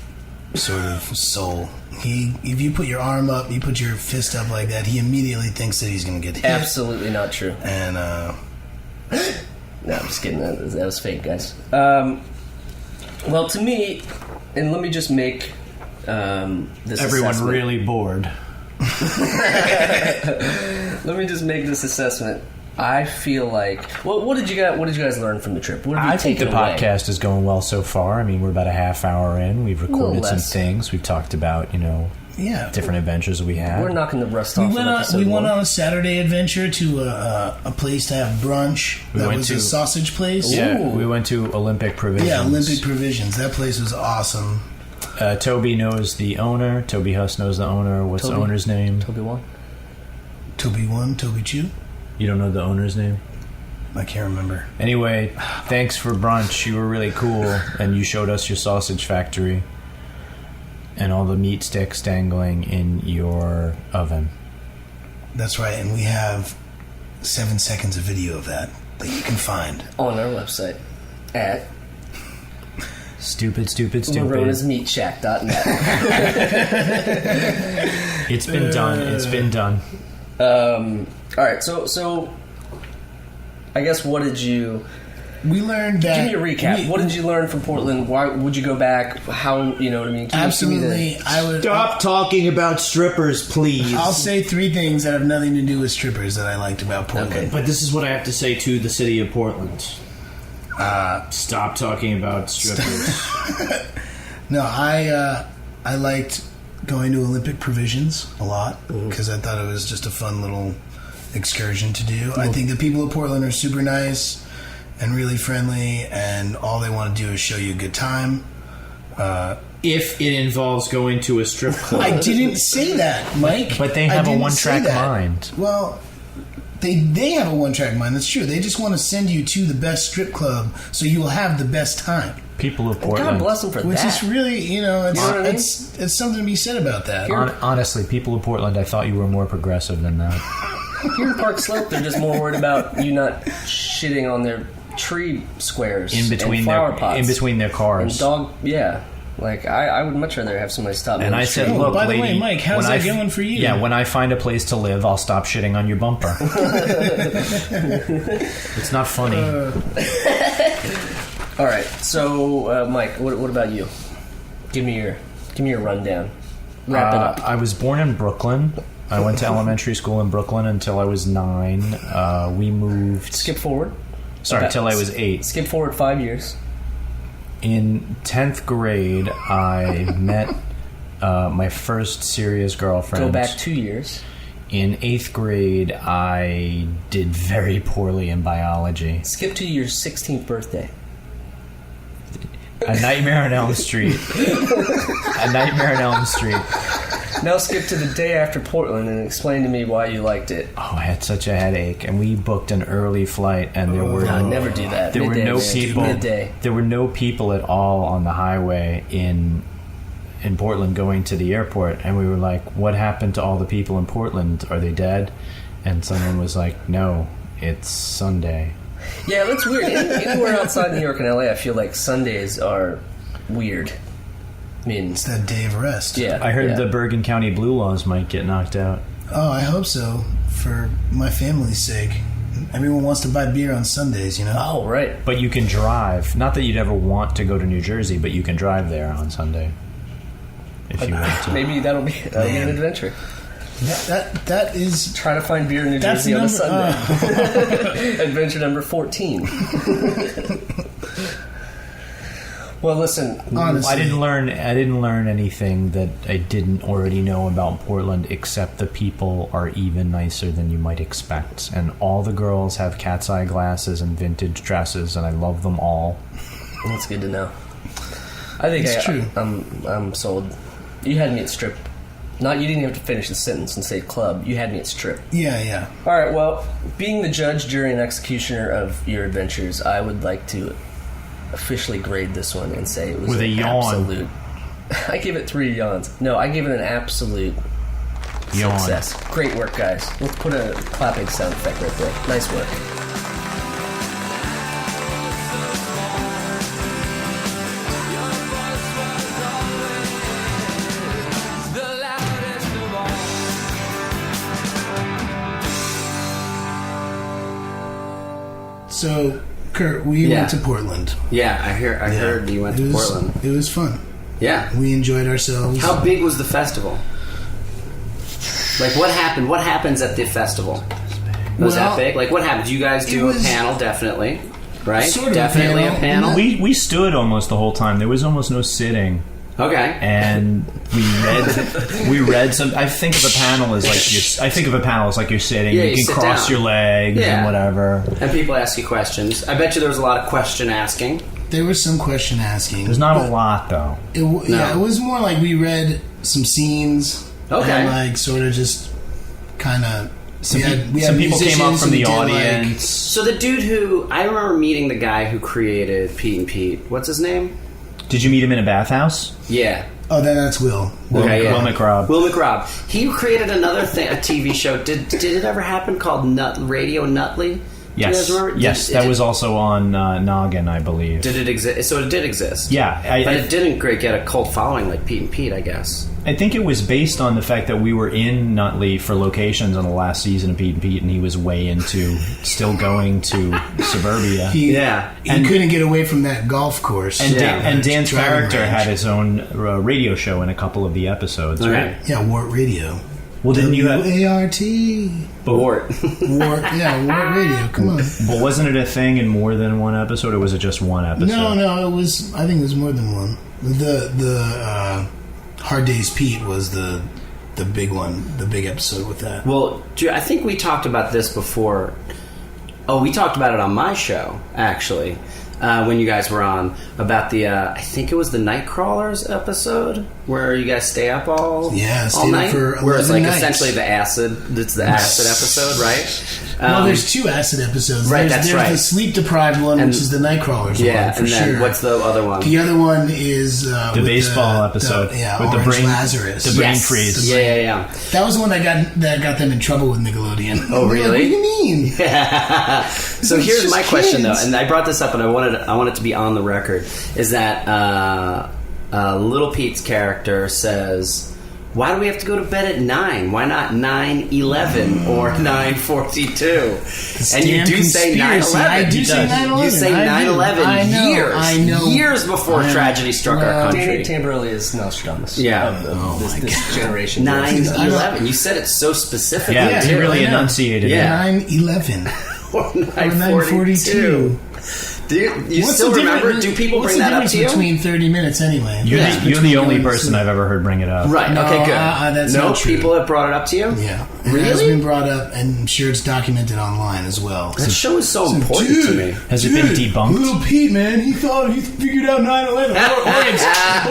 sort of soul. If you put your arm up, you put your fist up like that, he immediately thinks that he's going to get hit. Absolutely not true. And no, I'm just kidding. That was fake, guys. Well, to me, and let me just make this Everyone assessment. really bored. Let me just make this assessment. I feel like... Well, what did you guys learn from the trip? What have you I think the taken away? podcast is going well so far. I mean, we're about a half hour in. We've recorded some less. things. We've talked about, different adventures we had. We're knocking the rust off. we went on a Saturday adventure to a place to have brunch. That was a sausage place. Yeah, Ooh. we went to Olympic Provisions. Yeah, Olympic Provisions. That place was awesome. Toby knows the owner. Toby Huss knows the owner. What's the owner's name? Toby 1? Toby 1, Toby 2? You don't know the owner's name? I can't remember. Anyway, thanks for brunch. You were really cool, and you showed us your sausage factory and all the meat sticks dangling in your oven. That's right, and we have 7 seconds of video of that you can find On our website at Stupid. Marona'sMeatShack.net. It's been done. It's been done. All right, so I guess what did you... We learned that... Give me a recap. What did you learn from Portland? Why would you go back? How, you know what I mean? Absolutely. Stop talking about strippers, please. I'll say 3 things that have nothing to do with strippers that I liked about Portland. Okay. But this is what I have to say to the city of Portland. Stop talking about strippers. No, I liked going to Olympic Provisions a lot because I thought it was just a fun little excursion to do. I think the people of Portland are super nice and really friendly, and all they want to do is show you a good time. If it involves going to a strip club. I didn't say that, Mike. But they have a one-track mind. Well, they have a one-track mind. That's true. They just want to send you to the best strip club so you will have the best time. People of Portland. God bless them for Which that. is really, it's, You know what I mean? it's something to be said about that. Honestly, people of Portland, I thought you were more progressive than that. Here in Park Slope, they're just more worried about you not shitting on their tree squares In between and flower pots. in between their cars. And dog, yeah. Like, I would much rather have somebody stop me. And on I the said, street. look, by the lady, way, Mike, how's when that going for you? Yeah, when I find a place to live, I'll stop shitting on your bumper. It's not funny. All right, so Mike, what about you? Give me your rundown. Wrap it up. I was born in Brooklyn. I went to elementary school in Brooklyn until I was 9. We moved. Skip forward. Sorry, till I was 8. Skip forward 5 years. In 10th grade, I met my first serious girlfriend. Go back 2 years. In 8th grade, I did very poorly in biology. Skip to your 16th birthday. A Nightmare on Elm Street. A Nightmare on Elm Street. Now skip to the day after Portland and explain to me why you liked it. Oh, I had such a headache, and we booked an early flight, and there were No, never do that. There Midday, were no man. people. Midday. There were no people at all on the highway in Portland going to the airport, and we were like, "What happened to all the people in Portland? Are they dead?" And someone was like, "No, it's Sunday." Yeah, that's weird. Anywhere outside New York and LA, I feel like Sundays are weird. I mean, It's that day of rest. yeah. I heard yeah. the Bergen County Blue Laws might get knocked out. Oh, I hope so. For my family's sake. Everyone wants to buy beer on Sundays, you know? Oh, right. But you can drive. Not that you'd ever want to go to New Jersey, but you can drive there on Sunday if you want to. Maybe that'll be an adventure. That is... Try to find beer in New That's Jersey on a number- Sunday. Adventure number 14. Well, listen. Honestly. I didn't learn anything that I didn't already know about Portland, except the people are even nicer than you might expect, and all the girls have cat's eye glasses and vintage dresses, and I love them all. That's good to know. I think It's true. I'm sold. You had me at strip. You didn't have to finish the sentence and say club. You had me at strip. Yeah. All right. Well, being the judge, jury, and executioner of your adventures, I would like to officially grade this one and say it was With a an yawn. absolute. I give it 3 yawns. No, I give it an absolute Yawn. success. Great work, guys. Let's put a clapping sound effect right there. Nice work. So, Kurt, we Yeah. went to Portland. Yeah, I heard you went to Portland. It was fun. Yeah. We enjoyed ourselves. How big was the festival? Like, what happened? What happens at the festival? Was Well, that big? Like, what happened? You guys do a was panel, definitely, right? sort of a Definitely a panel. panel. We stood almost the whole time. There was almost no sitting. Okay. And we read some. I think of a panel as like you're sitting. Yeah, you you can sit cross down. your legs Yeah. and whatever. And people ask you questions. I bet you there was a lot of question asking. There was some question asking. There's not a lot though. Yeah, it was more like we read some scenes. Okay. And like sort of just kind of. Some people came up from the audience. So the dude who I remember meeting the guy who created Pete and Pete. What's his name? Did you meet him in a bathhouse? Yeah. Oh, then that's Will. Okay, yeah. Will McRobb. Will McRobb. He created another thing, a TV show. Did it ever happen called Radio Nutley? Do you Yes. guys remember? Yes, that was also on Noggin, I believe. Did it exist? So it did exist. Yeah, But it didn't get a cult following like Pete and Pete, I guess. I think it was based on the fact that we were in Nutley for locations on the last season of Pete and Pete, and he was way into still going to suburbia. He And- couldn't get away from that golf course. And, Yeah. and Dan's Driving character range. had his own radio show in a couple of the episodes, Okay. right? Yeah, Wart Radio. Well, didn't you have... WART. Wart. Wart Radio. Come on. But wasn't it a thing in more than one episode, or was it just one episode? No, it was. I think it was more than one. The Hard Days Pete was the big one, the big episode with that. Well, I think we talked about this before. Oh, we talked about it on my show, actually, when you guys were on, about the, I think it was the Nightcrawlers episode, where you guys stay up all stayed night? up for where it's 11 like nights. essentially it's the acid episode, right? Well, there's 2 acid episodes. Right, there's that's right. the sleep deprived one, And- which is the Nightcrawlers Yeah, one, for and then sure. what's the other one? The other one is The with baseball episode with with the Orange brain Lazarus. the brain freeze. Yeah. That was the one that got them in trouble with Nickelodeon. Oh, They're like, really? what do you mean? So It's here's just my question kids. though, and I brought this up, and I want it to be on the record. Is that Little Pete's character says, "Why do we have to go to bed at 9? Why not 9:11 or 9:42?" And you Damn do say conspiracy. 9:11. I do You say does. 9/11. You say I do. 9/11 I know, years. I know. Years before I know. tragedy struck our Well, Danny country. Tamborelli is Nostradamus. Yeah. Of this generation. 9/11. You said it so specifically. Yeah, he too. really I know. enunciated Yeah. it. 9/11 Or or 9:42. Do you still remember? Do people bring that up to you? What's the difference between 30 minutes anyway? You're Yeah. the Between only yours person and- I've ever heard bring it up. Right. No, Okay. Good. that's no, not true. people have brought it up to you. Yeah. It Really? has been brought up, and I'm sure it's documented online as well. That show is so important to me. Has it been debunked? Little Pete, man, he thought he figured out 9/11.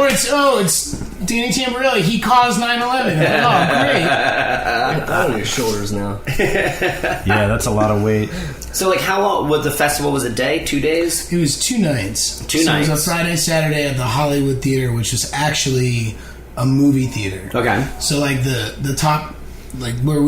Or it's Danny Tamborelli. He caused 9/11. Oh, great. On your shoulders now. Yeah, that's a lot of weight. So, like, how long? What the festival was? A day? 2 days? It was 2 nights. Two It nights. was a Friday, Saturday at the Hollywood Theater, which was actually a movie theater. Okay. So, like, the top like where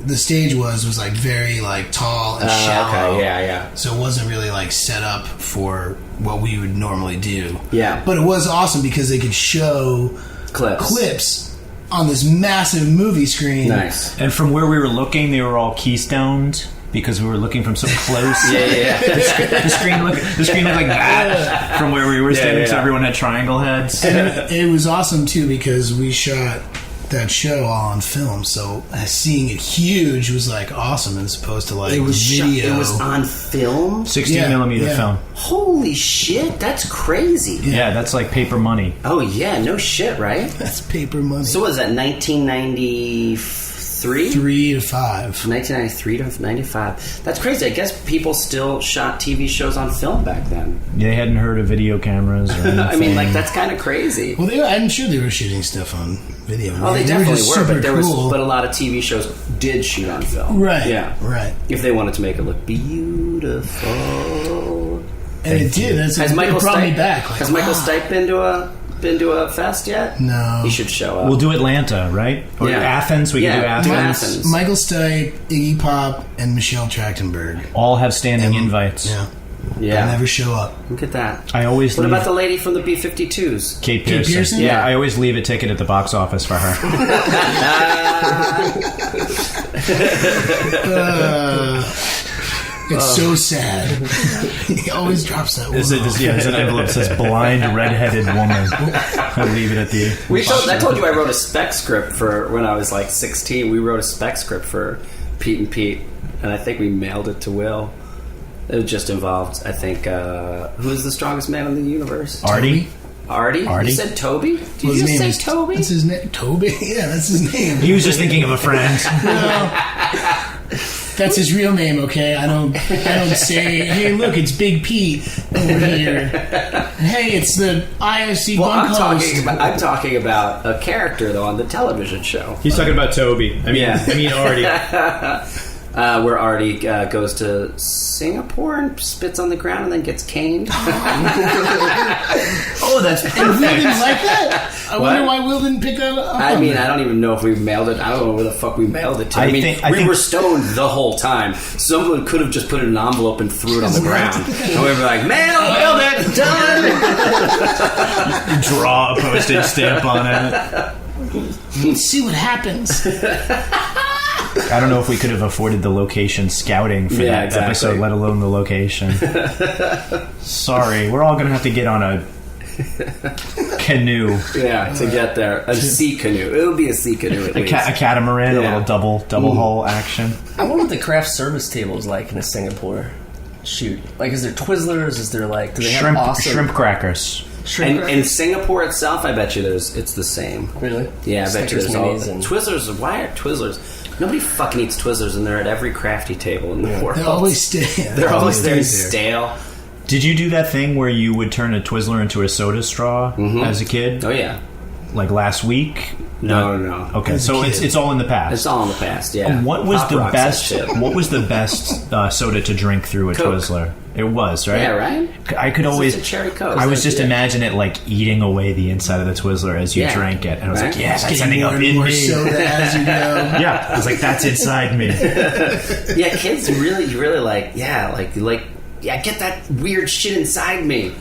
the stage was like very like tall and shallow. Okay, yeah. So it wasn't really like set up for what we would normally do. Yeah. But it was awesome because they could show clips on this massive movie screen. Nice. And from where we were looking, they were all keystoned because we were looking from so close. Yeah. The screen looked like that from where we were standing, so everyone had triangle heads. And it was awesome too because we shot that show all on film, so seeing it huge was like awesome as opposed to like It was video. It was on film. 16 millimeter film. Holy shit, that's crazy. Yeah, that's like paper money. Oh yeah, no shit, right? That's paper money. So was that 1993? 3 to 5. 1993 to 95. That's crazy. I guess people still shot TV shows on film back then. They hadn't heard of video cameras or anything. I mean, like, that's kind of crazy. Well, I'm sure they were shooting stuff on video. Oh, they were definitely just were, super but there cool. but a lot of TV shows did shoot on film. Right. Yeah. Right. If they wanted to make it look beautiful. And it did. It brought me back. Like, has Michael Stipe been to a fest yet? No. He should show up. We'll do Atlanta, right? Or Athens. We can do Athens. Michael Stipe, Iggy Pop, and Michelle Trachtenberg. All have standing invites. Yeah. Yeah. They never show up. Look at that. I always What leave about the lady from the B-52s? Kate Pearson? Yeah. I always leave a ticket at the box office for her. It's so sad. He always drops that one. There's an envelope that says blind redheaded woman. I leave it at the. I told you I wrote a spec script for when I was like 16. We wrote a spec script for Pete and Pete, and I think we mailed it to Will. It just involved, I think, who's the strongest man in the universe? Artie? Artie? You said Toby? Did you just say Toby? That's his name. Toby? Yeah, that's his name. He was just thinking of a friend. No. That's his real name, okay? I don't say, hey, look, it's Big Pete over here. Hey, it's the IFC bunk host. I'm talking about a character, though, on the television show. He's talking about Toby. I mean Artie. Where Artie goes to Singapore and spits on the ground and then gets caned. Oh, that's perfect. And Will didn't like that? I wonder why Will didn't pick that up. I mean, I don't even know if we mailed it. I don't know where the fuck we mailed it to. I mean, we were stoned the whole time. Someone could have just put it in an envelope and threw it on the ground. And we were like, mailed it, done. Draw a postage stamp on it. Let's see what happens. I don't know if we could have afforded the location scouting for that episode, let alone the location. Sorry, we're all going to have to get on a canoe. Yeah, to get there. A sea canoe. It'll be a sea canoe at least. A catamaran, a little double hull action. I wonder what the craft service table is like in Singapore. Shoot. Like, is there Twizzlers? Is there, like, do they have awesome... Shrimp crackers. And in Singapore itself, I bet you it's the same. Really? Yeah, I bet you there's all... And... Twizzlers, why are Twizzlers... Nobody fucking eats Twizzlers, and they're at every crafty table in the world. They're always stale. They're always there stale. Did you do that thing where you would turn a Twizzler into a soda straw as a kid? Oh, yeah. Like last week? No. Okay, so it's all in the past. It's all in the past, yeah. What was the best? What was the best soda to drink through a Coke. Twizzler? It was, right? Yeah, right. I could always. It's a cherry Coke. I was just imagine it like eating away the inside of the Twizzler as you drank it, and I was like, "Yeah, that's ending up in me." Soda as you go. Yeah, I was like, "That's inside me." Yeah, kids really like. Yeah, get that weird shit inside me.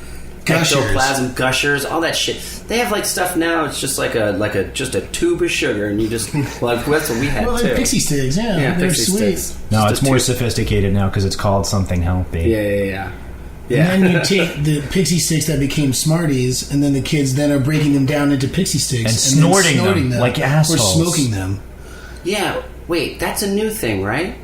Ectoplasm, gushers, all that shit. They have like stuff now. It's just like just a tube of sugar, and you just that's what we had too. They're pixie sticks, they're pixie sweet. Sticks. No, it's more sophisticated now because it's called something healthy. Yeah. And then you take the pixie sticks that became Smarties, and then the kids then are breaking them down into pixie sticks and snorting them like assholes, or smoking them. Yeah. Wait, that's a new thing, right?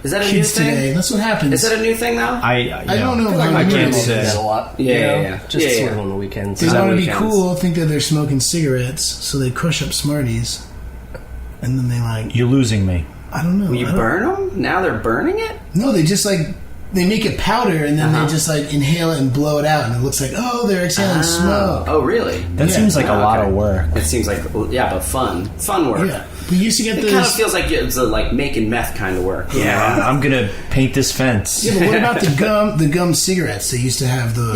Is that a Kids new thing? Today, that's what happens. Is that a new thing now? I don't know. I can't do say that a lot. Yeah. Just sort of on the weekends. They want to be cool, think that they're smoking cigarettes, so they crush up Smarties, and then they You're losing me. I don't know. Will you burn them? Now they're burning it? No, they just like they make it powder and then they just like inhale it and blow it out, and it looks like they're exhaling smoke. Oh, really? That seems like a lot of work. It seems like but fun work. Yeah, we used to get It those. kind of feels like it's like making meth kind of work. Yeah, I'm gonna paint this fence. Yeah, but what about the gum cigarettes? They used to have the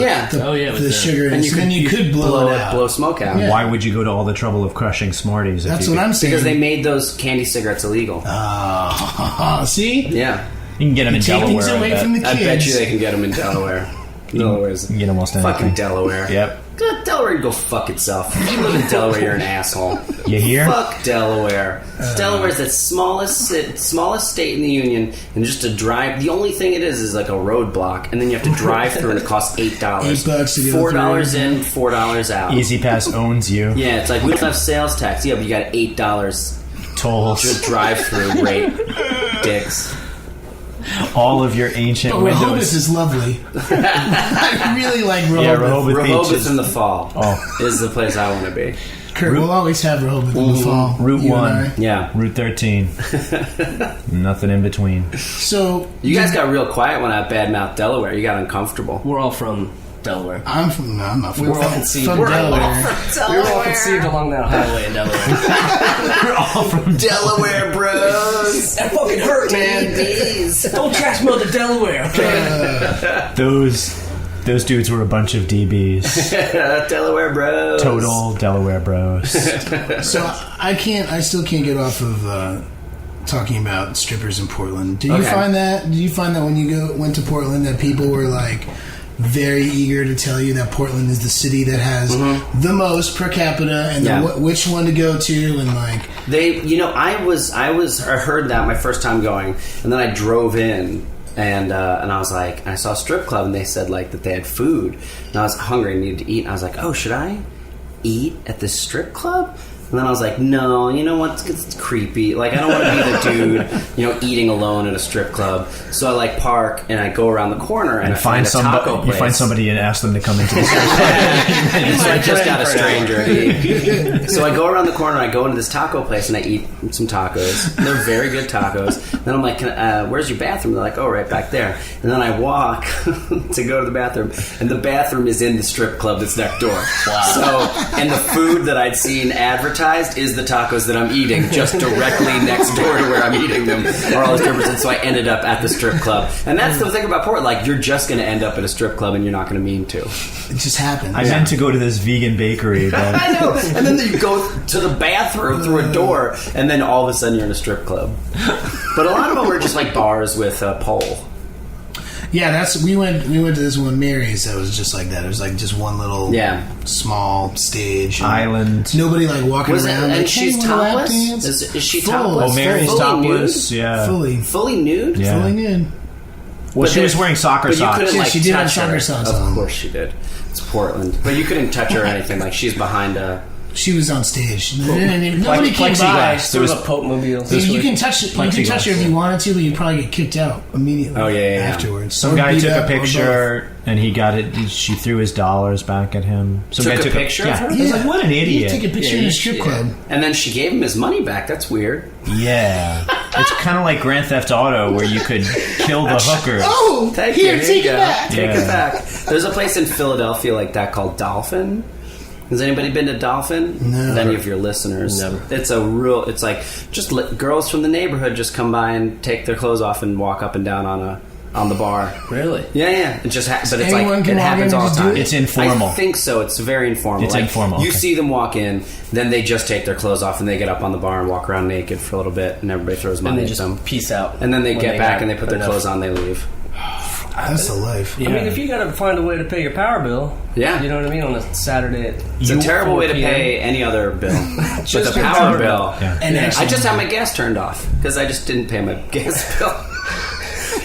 with sugar, And and then you could blow it out. blow smoke out. Yeah. Why would you go to all the trouble of crushing Smarties? That's what I'm saying. Because they made those candy cigarettes illegal. See? Yeah. You can get them in Take Delaware. things away from the kids. I bet you they can get them in Delaware. You can get almost anything. Fucking Delaware. Yep. Delaware, go fuck itself. If you live in Delaware, you're an asshole. You hear? Fuck Delaware. Delaware's the smallest state in the union, and just to drive, the only thing it is like a roadblock, and then you have to drive through, and it costs $8. $8 to get $4 through. in, $4 out. Easy Pass owns you. Yeah, it's like we don't have sales tax. Yeah, but you got $8 Tolls. to drive-through rate, dicks. All of your ancient But Rehoboth windows. is lovely. I really like Rehoboth. Yeah, Rehoboth Rehoboth Beach in the fall Oh. is the place I want to be. Kurt, we'll always have Rehoboth in the fall. Route you 1. and I. Yeah. Route 13. Nothing in between. So You guys got real quiet when I badmouthed Delaware. You got uncomfortable. We're all from Delaware. I'm from. No, I'm not from. We were all from conceived. Delaware. We were all conceived along that highway in Delaware. We're all from Delaware bros. That fucking hurt, man. Don't trash mode to Delaware, okay? Those dudes were a bunch of DBs. Delaware bros. Total Delaware bros. So I still can't get off of talking about strippers in Portland. Did you Okay. find that? Did you find that when you went to Portland that people were like very eager to tell you that Portland is the city that has the most per capita and which one to go to, and like They, I heard that my first time going, and then I drove in. And I was like, I saw a strip club, and they said like that they had food, and I was hungry and needed to eat. And I was like, oh, should I eat at this strip club? And then I was like, no, you know what? It's creepy. Like, I don't want to be the dude, eating alone at a strip club. So I like park and I go around the corner and I find a taco place. You find somebody and ask them to come into the store. So I just got a stranger to eat. So I go around the corner, I go into this taco place, and I eat some tacos. They're very good tacos. Then I'm like, where's your bathroom? They're like, oh, right back there. And then I walk to go to the bathroom, and the bathroom is in the strip club that's next door. Wow. So, and the food that I'd seen advertised is the tacos that I'm eating, just directly next door to where I'm eating them are all the strippers. And so I ended up at the strip club. And that's the thing about Portland. Like, you're just going to end up at a strip club, and you're not going to mean to. it just happens. I meant to go to this vegan bakery, but I know. And then you go to the bathroom through a door, and then all of a sudden you're in a strip club. But a lot of them were just like bars with a pole. Yeah, we went to this one, Mary's, that was just like that. It was like just one little small stage. island. Nobody like walking Was it, around. and like, she's hey, wanna lap topless? dance? Is she Full. topless? Oh, Mary's Fully topless. nude? Yeah. Fully nude? Yeah. Fully nude. Well, she was wearing soccer But you socks. couldn't, Yeah, like, she did have touch soccer her. socks Of on. course she did. It's Portland. But you couldn't touch her or anything. Like, she's behind a... She was on stage. Nobody came by. Plexiglass. There was a Pope mobile. You can touch it. You can touch her if you wanted to, but you'd probably get kicked out immediately. Oh, yeah. Afterwards, Some Or guy beat took up a or picture and he got it. She threw his dollars back at him. Some Took guy a picture of her? I was like, what an You idiot. take a picture in a strip club. And then she gave him his money back. That's weird. Yeah. It's kind of like Grand Theft Auto where you could kill the hookers. Oh, Take here, it, take you it go. back. Take Yeah. it back. There's a place in Philadelphia like that called Dolphin. Has anybody been to Dolphin? No. Any of your listeners? Never. It's it's like just girls from the neighborhood just come by and take their clothes off and walk up and down on the bar. Really? Yeah. It just but it's anyone like can it walk happens in and all the just do time. it? It's informal. I think so. It's very informal. It's like, informal, You okay. see them walk in, then they just take their clothes off and they get up on the bar and walk around naked for a little bit, and everybody throws And money they at just them. peace out. And then they when get back have and they put their enough. clothes on. They leave. That's the life. I mean, if you got to find a way to pay your power bill, Yeah. you know what I mean, on a Saturday. It's a terrible way to 4 p.m. pay any other bill. But Just the your power power bill. Yeah. And I just had my gas turned off because I just didn't pay my gas bill.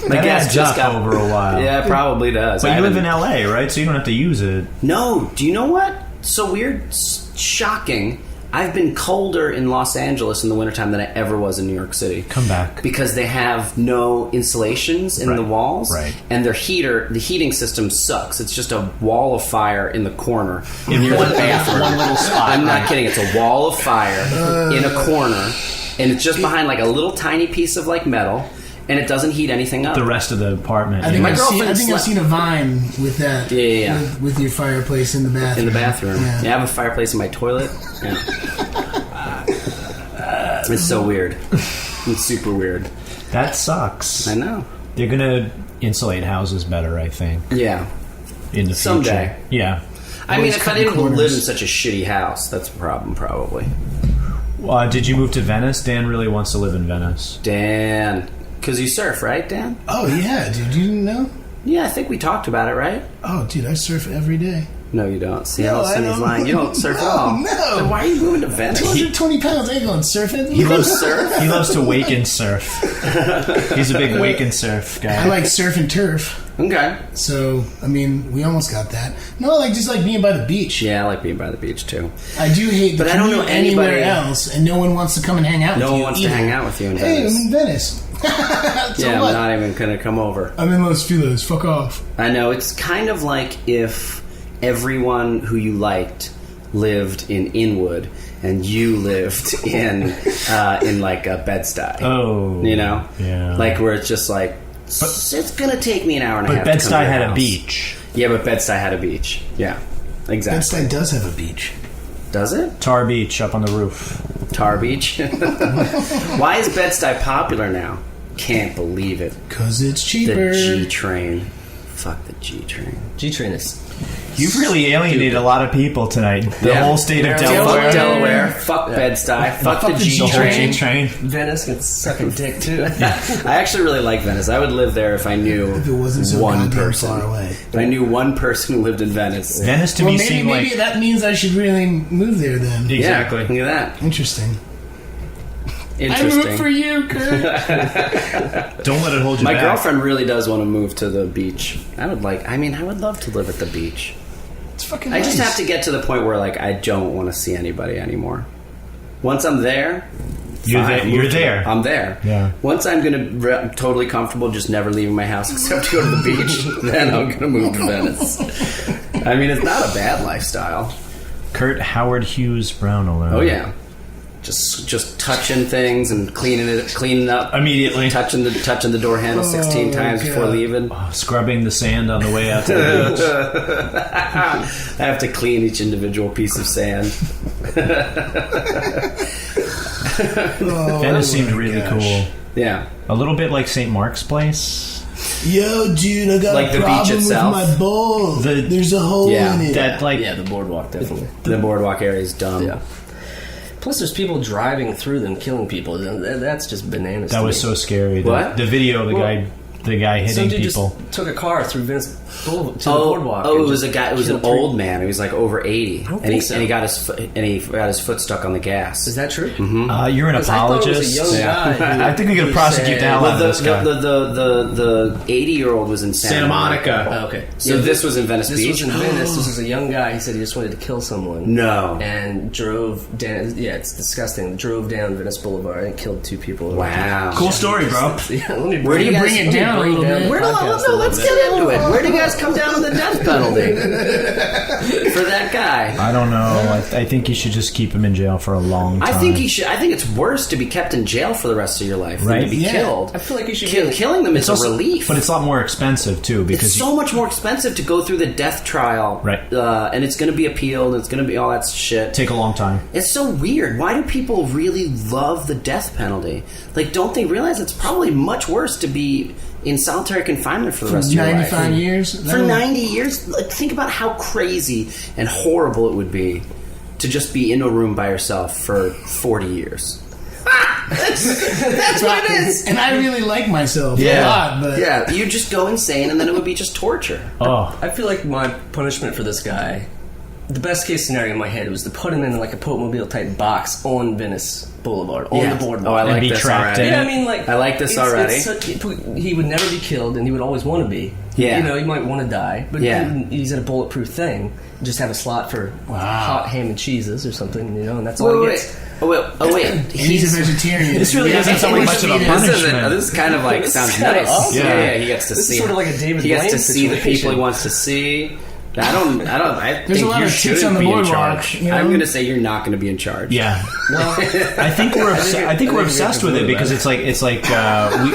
My That gas adds just up got over a while. Yeah, it probably does. But I you live in haven't- LA, right? So you don't have to use it. No, do you know what? So weird, shocking. I've been colder in Los Angeles in the wintertime than I ever was in New York City. Come back. Because they have no insulations in Right. the walls. Right. And the heating system sucks. It's just a wall of fire in the corner. In your bathroom. One little spot. I'm not kidding. It's a wall of fire in a corner. And it's just behind like a little tiny piece of like metal. and it doesn't heat anything up. The rest of the apartment. I think, My I've, seen, girlfriend I think I've slept- seen a Vine with that. Yeah. With your fireplace in the bathroom. In the bathroom. Yeah. I have a fireplace in my toilet. Yeah. It's so weird. It's super weird. That sucks. I know. They're gonna insulate houses better, I think, Yeah. in the future. Someday. Yeah. I mean, Always if I cutting didn't live in corners. such a shitty house, that's a problem, probably. Did you move to Venice? Dan really wants to live in Venice. Dan. Because you surf, right, Dan? Oh, yeah, dude. You didn't know? Yeah, I think we talked about it, right? Oh, dude, I surf every day. No, you don't. See, No, all of a sudden I he's don't. lying. You don't surf at No, all. no. Then why are you moving to Venice? 220 pounds. I ain't going surfing. He loves surf? He loves to wake and surf. He's a big wake and surf guy. I like surf and turf. Okay. So, I mean, we almost got that. No, I like just like being by the beach. Yeah, I like being by the beach, too. I do hate the But I don't know commute anywhere anybody- else, and no one wants to come and hang out with you. No one wants to either. hang out with you in Hey, Venice. I'm in Venice. So Yeah, what? I'm not even going to come over. I'm in Los Feliz. Fuck off. I know, it's kind of like if everyone who you liked lived in Inwood and you lived in like a Bed-Stuy. Oh. You know? Yeah. Like where it's just like, it's going to take me an hour and a But half to come to Bed-Stuy your had a house. beach. Yeah, but Bed-Stuy had a beach. Yeah, exactly. Bed-Stuy does have a beach. Does it? Tar Beach up on the roof. Tar Beach? Why is Bed-Stuy popular now? Can't believe it. Because it's cheaper. The G-Train. Fuck the G-Train. G-Train is... You've really alienated a lot lot of people tonight. The whole state of Delaware. Fuck Delaware. Fuck Bed-Stuy. Fuck the the G-Train. Train. Venice can suck a dick, too. I actually really like Venice. I would live there if I knew If it wasn't so one goddamn person. far away. If I knew one person who lived in Venice. Venice to Well, me maybe, seemed maybe like that means I should really move there then. exactly. Yeah, look at that. Interesting. I Interesting. moved for you, Kurt. Don't let it hold you My back. girlfriend really does want to move to the beach. I would love to live at the beach. It's fucking I nice. just have to get to the point where like I don't want to see anybody anymore. Once I'm there, You're fine, there- move you're to- there. I'm there. Yeah. Once I'm totally comfortable just never leaving my house except to go to the beach, then I'm gonna move to Venice. I mean, it's not a bad lifestyle. Kurt Howard Hughes Braunohler. Oh yeah, just touching things and cleaning up Immediately. touching the door handle 16 times before God. leaving. Scrubbing the sand on the way out to the beach. I have to clean each individual piece of sand. Oh, Venice seemed my really gosh. cool. Yeah, A little bit like St. Mark's Place. Yo, dude, I got Like a the beach problem with itself? my bowl. The- There's a hole Yeah, in it. That like Yeah, the boardwalk, definitely. the boardwalk area is dumb. Yeah. Plus, there's people driving through them, killing people. That's just bananas. that to was me. so scary. What? The video of the guy Some hitting dude people. just took a car through Venice Boulevard to the boardwalk. Oh, and it was just a guy. It was an killed three- old man. He was like over 80, don't and he think so. and he got his foot stuck on the gas. Is that true? You're an 'Cause I thought it was a apologist. young guy who- I think we could who prosecute the said- hell Well, out of this guy. the 80-year-old was in Santa Monica. Oh, okay. So this was in Venice This Beach? was in Venice. This was a young guy. He said he just wanted to kill someone. No. And drove down. Yeah, it's disgusting. Drove down Venice Boulevard and killed two people. Wow. Cool story, bro. Yeah, let me Where do you guys- bring it down a little bit. the podcast a Let's little get into it. Where do you guys come down on the death penalty for that guy? I don't know. I think you should just keep him in jail for a long time. I think he should. I think it's worse to be kept in jail for the rest of your life than Right? to be Yeah. killed. I feel like you should Killing them is a relief. But it's a lot more expensive too because It's so much more expensive to go through the death trial, Right. And it's going to be appealed. And it's going to be all that shit. take a long time. It's so weird. Why do people really love the death penalty? Like, don't they realize it's probably much worse to be in solitary confinement for the rest of your life? 95 years? For 90 years? Like, think about how crazy and horrible it would be to just be in a room by yourself for 40 years. That's what it is. And I really like myself a Yeah. lot, but Yeah, you just go insane, and then it would be just torture. Oh, I feel like my punishment for this guy, the best case scenario in my head was to put him in like a Pope-mobile type box on Venice Boulevard, on the boardwalk. Oh, I like be this trapped already. in Yeah, I mean, like I like this already. He would never be killed, and he would always want to be. Yeah. You know, he might want to die, but Yeah. he's in a bulletproof thing. Just have a slot for hot ham and cheeses or something, you know, and that's all he gets. Oh wait! he's a vegetarian. this really doesn't sound like much of a This punishment. is kind of like This sounds is kinda nice. awesome. Yeah, he gets to This is see. sort of like a David He gets Blaine to see the people situation. he wants to see. I There's think a lot you of tits shouldn't on the be in boardwalk, charge. you know? I'm going to say you're not going to be in charge. Yeah. I think we're obsessed with it because it's like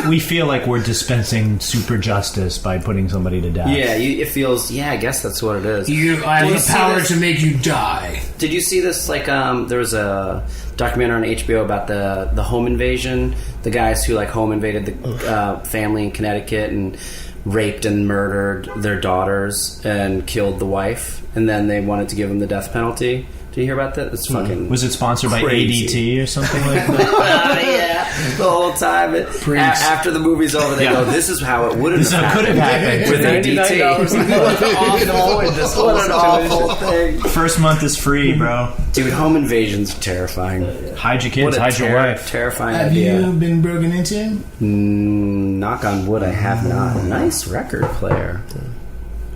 we feel like we're dispensing super justice by putting somebody to death. Yeah, it feels. Yeah, I guess that's what it is. I have the power to make you die. Did you see this? Like, there was a documentary on HBO about the home invasion. The guys who home invaded the family in Connecticut and raped and murdered their daughters and killed the wife, and then they wanted to give them the death penalty. Did you hear about that? It's fucking. Was it sponsored crazy. by ADT or something like that? Yeah, the whole time. After the movie's over, they go, "This is how it would have could have happened with ADT." What an awful thing! First month is free, bro. Dude, home invasions are terrifying. Hide your kids, hide your wife. Terrifying Have idea. you been broken into? Knock on wood, I have not. Nice record player.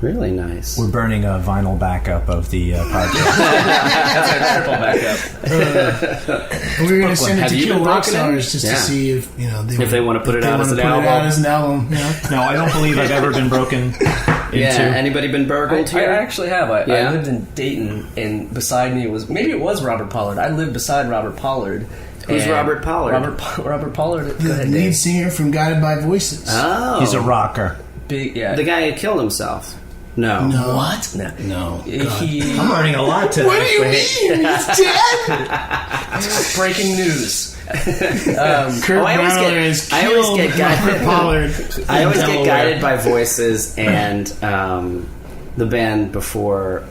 Really nice. We're burning a vinyl backup of the podcast. That's our triple backup. We're going to send it Have to you Kill been Rock broken in? Stars just to Yeah. see if They want to put it out as an album. No, I don't believe I've ever been broken into. Yeah, anybody been burgled I here? actually have. I Yeah? lived in Dayton, and beside me was Robert Pollard. I lived beside Robert Pollard. Who's and Robert Pollard? Robert Pollard. Go The ahead, lead Dave. singer from Guided by Voices. Oh. He's a rocker. Big, yeah. The guy who killed himself. No. No. What? No. No. He I'm learning a lot today. What do you mean? He's dead? breaking news. Kurt I always Braunohler get- has I always killed get guided- Robert Pollard. I always get Delaware. guided by voices and the band before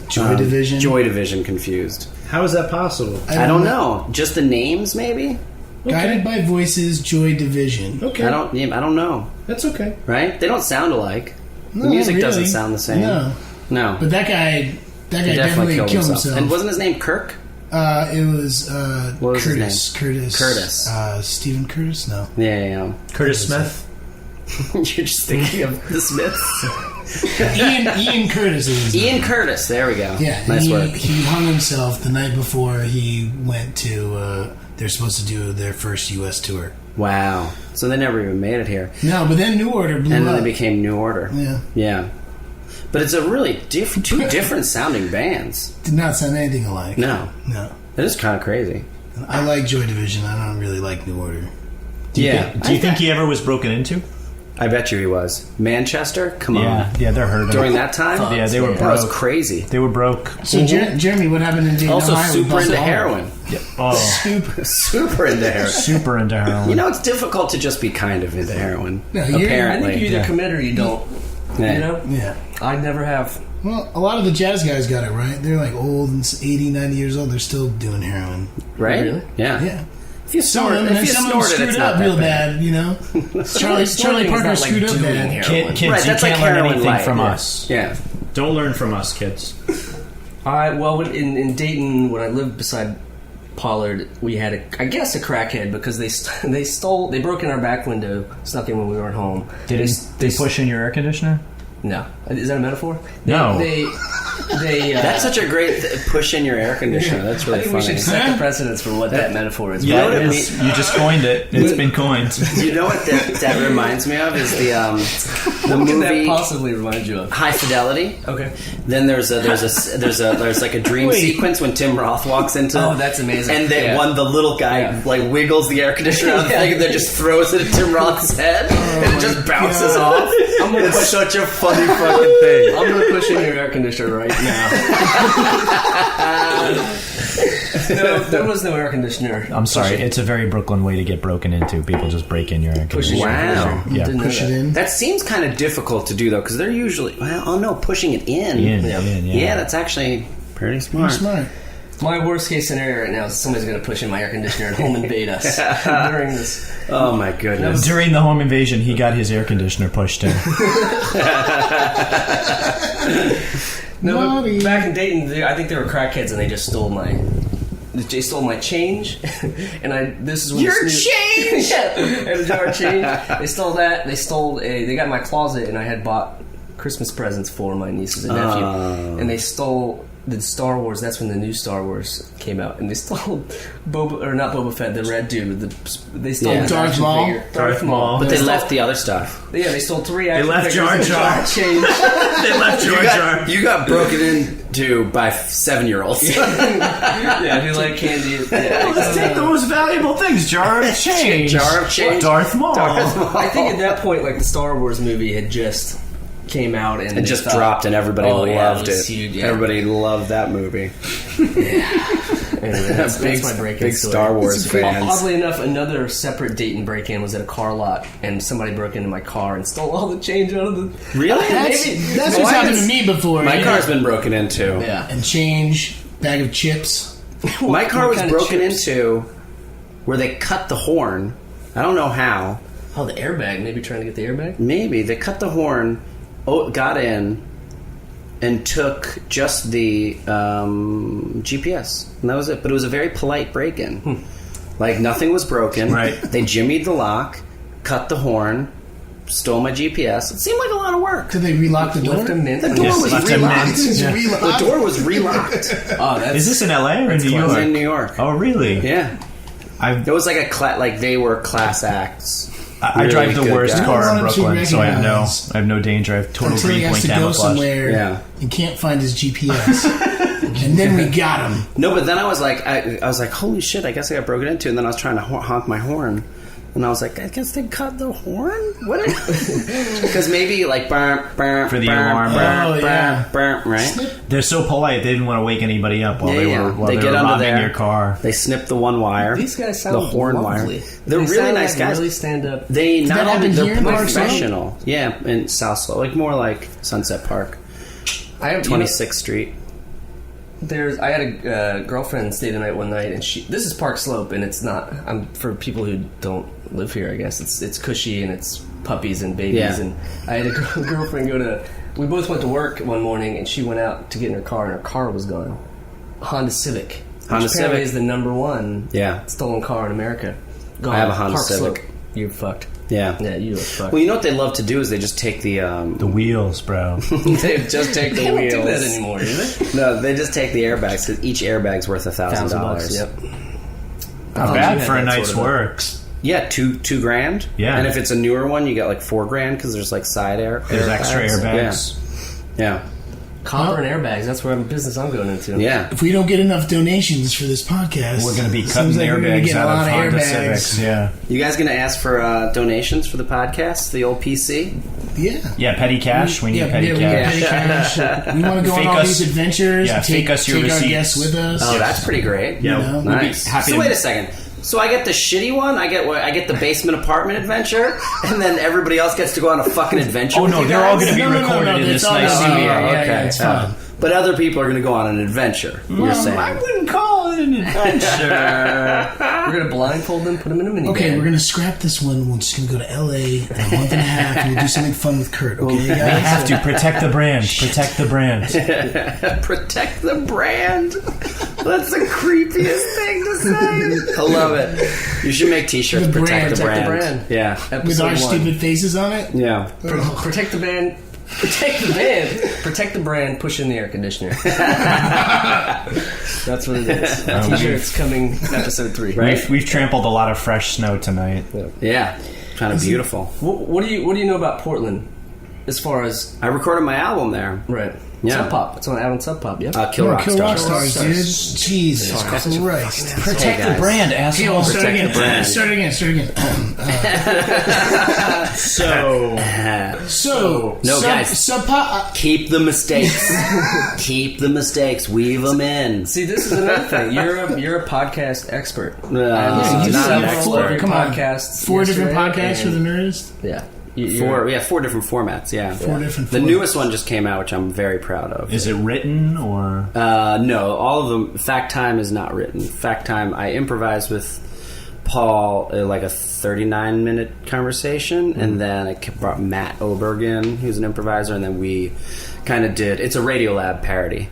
Joy Division. Joy Division confused. How is that possible? I don't know. Just the names, maybe. Guided by Voices, Joy Division. Okay. I don't know. That's okay. Right? They don't sound alike. No, The music really. doesn't sound the same. No. But that guy He definitely killed himself. And wasn't his name Kirk? It was What was Curtis. his Curtis. Stephen Curtis? No. Yeah. Curtis Smith. You're just thinking of the Smiths. Ian Curtis is his name. Ian Curtis. There we go. Yeah, Nice work. he hung himself the night before he went to. They're supposed to do their first U.S. tour. Wow. So they never even made it here. No, but then New Order blew And then up. they became New Order. Yeah. Yeah. But it's a really two different sounding bands. Did not sound anything alike. No. That is kind of crazy. I like Joy Division. I don't really like New Order. Do you think he ever was broken into? I bet you he was. Manchester? Come on. Yeah, they're hurting. During that time? Yeah, they were That was broke. crazy. They were broke. So, Jeremy, what happened in Dayton, Also Ohio? super With into Busta heroin. Oh, Super. Super into heroin. super into heroin. You know, it's difficult to just be kind of into heroin. No, you're- I apparently. think you either Yeah. commit or you don't. Yeah. You know? Yeah. I never have. Well, a lot of the jazz guys got it right. They're like old and 80, 90 years old. They're still doing heroin. Right? Really? Yeah. Yeah. If you Some snort, of them, if you some of them snort it, screwed it's up not that real bad. bad, you know? Charlie Snorting is Parker not like screwed up doing bad. heroin. Kids, Right, you that's can't like learn heroin anything light. from Yeah. us. Yeah. Don't learn from us, kids. Well, in Dayton, when I lived beside Pollard, we had a crackhead because they broke in our back window, snuck in when we weren't home. Did they push in your air conditioner? No, is that a metaphor? No. They That's such a great push in your air conditioner. That's really I think funny. we should set the precedence for what that metaphor is. Yeah, what it I is. You just coined it. It's been coined. You know what that reminds me of is the What can that movie possibly remind you of? High Fidelity. Okay. Then there's like a dream sequence when Tim Roth walks into. Oh, that's amazing. And then Yeah. the little guy Yeah. like wiggles the air conditioner out of the thing and then just throws it at Tim Roth's head and it just bounces God. off. It's such a funny fucking thing. I'm gonna push in your air conditioner right now. No, there was no air conditioner. I'm sorry. It's a very Brooklyn way to get broken into. People just break in your air Pushing your conditioner. air Wow. conditioner. Yeah. Didn't know Push it that. in. That seems kind of difficult to do though because they're usually pushing it in. Yeah. That's actually pretty smart. Smart. My worst case scenario right now is somebody's going to push in my air conditioner and home invade us during this. Oh my goodness. During the home invasion, he got his air conditioner pushed in. No, but Naughty. back in Dayton, I think they were crackheads and they just stole my change. And this is when Your the change! Yeah, and a jar of change. They stole that. They got my closet and I had bought Christmas presents for my nieces and nephew, and they stole did Star Wars. That's when the new Star Wars came out, and they stole not Boba Fett, the red dude with they stole Yeah. his Darth action Maul? figure. Darth Maul. But they left the other stuff. Yeah, they stole 3 action left figures. Jar and Jar. changed. They left Jar Jar. You got broken into by 7-year-olds. Yeah, who like candy. Yeah, Let's take the most valuable things. Jar of change. Jar of change. Darth Maul. I think at that point, like the Star Wars movie had just came out and It they just thought, dropped and everybody Oh, yeah, loved it it. was huge, yeah. Everybody loved that movie. Anyway, that's Big- my break-in big story. Star Wars fans. Oddly enough, another separate Dayton break-in was at a car lot, and somebody broke into my car and stole all the change out of the. Really? That's what's happened to me before. My yeah. car's been broken into. Yeah. And change, bag of chips. My car What was kind of broken chips? into where they cut the horn. I don't know how. Oh, the airbag. Maybe trying to get the airbag. Maybe they cut the horn, got in, and took just the GPS, and that was it. But it was a very polite break-in. Like nothing was broken. Right. They jimmied the lock, cut the horn, stole my GPS. It seemed like a lot of work. Did they relock the door? Left a mint. The door Yes, was left a relocked. mint. It's Yeah. relocked. The door was relocked. Oh, that's Is this in LA or in New It was York? in New York. Oh, really? Yeah. I've It was like like they were class acts. I Really drive the good worst guy. car in I wanted to Brooklyn, so I have recognize- no danger. I have total Until he green has point to go camouflage. somewhere Yeah. and can't find his GPS. And then we got him. No, but then I was like, holy shit! I guess I got broken into, and then I was trying to honk my horn, and I was like, I guess they cut the horn. What? Because maybe like For the alarm. right? They're so polite; they didn't want to wake anybody up while Yeah, they yeah. were They they get were under robbing there. your car. They snipped the one wire. These guys sound the horn lovely. wire. They're They really sound nice like guys. Really stand up. They that not only happen they're here in Park Slope? professional. Yeah, in South Slope, like more like Sunset Park, I have 26th Street. I had a girlfriend stay the night one night, and this is Park Slope, and it's not. For people who don't live here, I guess it's cushy and it's puppies and babies. Yeah. And I had a girlfriend go to. We both went to work one morning, and she went out to get in her car, and her car was gone. Honda Civic. Honda which apparently Civic. is the number one Yeah. stolen car in America. Gone. I have a Honda Park Civic. Slope. You're fucked. Yeah. Yeah, you look fucked. Well, you know what they love to do is they just take the The wheels, bro. they just take the they don't wheels. do that anymore, do they? No, they just take the airbags because each airbag's worth $1,000. $1,000. Yep. Not you bad had for a that night's sort of work. Yeah, two grand. Yeah. and if it's a newer one, you get like $4,000 because there's like side air. There's extra airbags. Yeah, Copper and airbags. That's where business I'm going into. yeah. If we don't get enough donations for this podcast, We're going to be it cutting seems like we're gonna airbags get a out lot of of Honda airbags. Civics. Yeah, You guys gonna ask for donations for the podcast, the old PC? Yeah. yeah. Petty cash. We need petty we cash. need petty cash. We want to go on Fake all us- these adventures. yeah, and take, fake us your take our receipts. guests with us. Oh, that's pretty great. Yeah, You know, we'd be Nice. happy So to- wait a second. So I get the shitty one. I get the basement apartment adventure, and then everybody else gets to go on a fucking adventure. Oh with no, you they're all guys? going to be No, no, no, recorded no, in it's this all nice gonna be- studio. yeah, okay. yeah, it's fine. But other people are going to go on an adventure. You're saying? I wouldn't call it an adventure. We're gonna blindfold them, put them in a minivan. Okay, we're gonna scrap this one. We're just gonna go to LA in a month and a half, and we'll do something fun with Kurt. Okay, We guys? have to protect the brand. Protect the brand. Protect the brand. That's the creepiest thing to say. I love it. You should make T-shirts. The Protect the brand. brand. Yeah. With Episode our 1. stupid faces on it. Yeah. Protect the band. Protect the band. Protect the brand. Push in the air conditioner. That's what it is. T-shirts coming episode 3. Right. We've trampled a lot of fresh snow tonight. Yeah. Kind of beautiful. What do you know about Portland? As far as I recorded my album there. right, Yeah. Sub Pop. It's on Alan Sub Pop. Yeah. Kill No, Rock Kill Stars. Rockstars, dude. Jesus Christ. Protect Hey, the guys. brand, asshole. Start Protect again. the brand. Start again. So, So, No, guys. Sub Pop. Keep the mistakes. Keep the mistakes. Weave them in. See, this is another thing. You're a podcast expert. I Yeah, listened you to said several four- of your come on. podcasts. 4 different yesterday, podcasts for and- the Nerdist. Yeah. Four different formats. Yeah. 4 different. The formats. newest one just came out, which I'm very proud of. is it written or? No, all of them. Fact Time is not written. Fact Time, I improvised with Paul like a 39-minute conversation, and then I brought Matt Oberg in, who's an improviser, and then we kind of did. It's a Radiolab parody.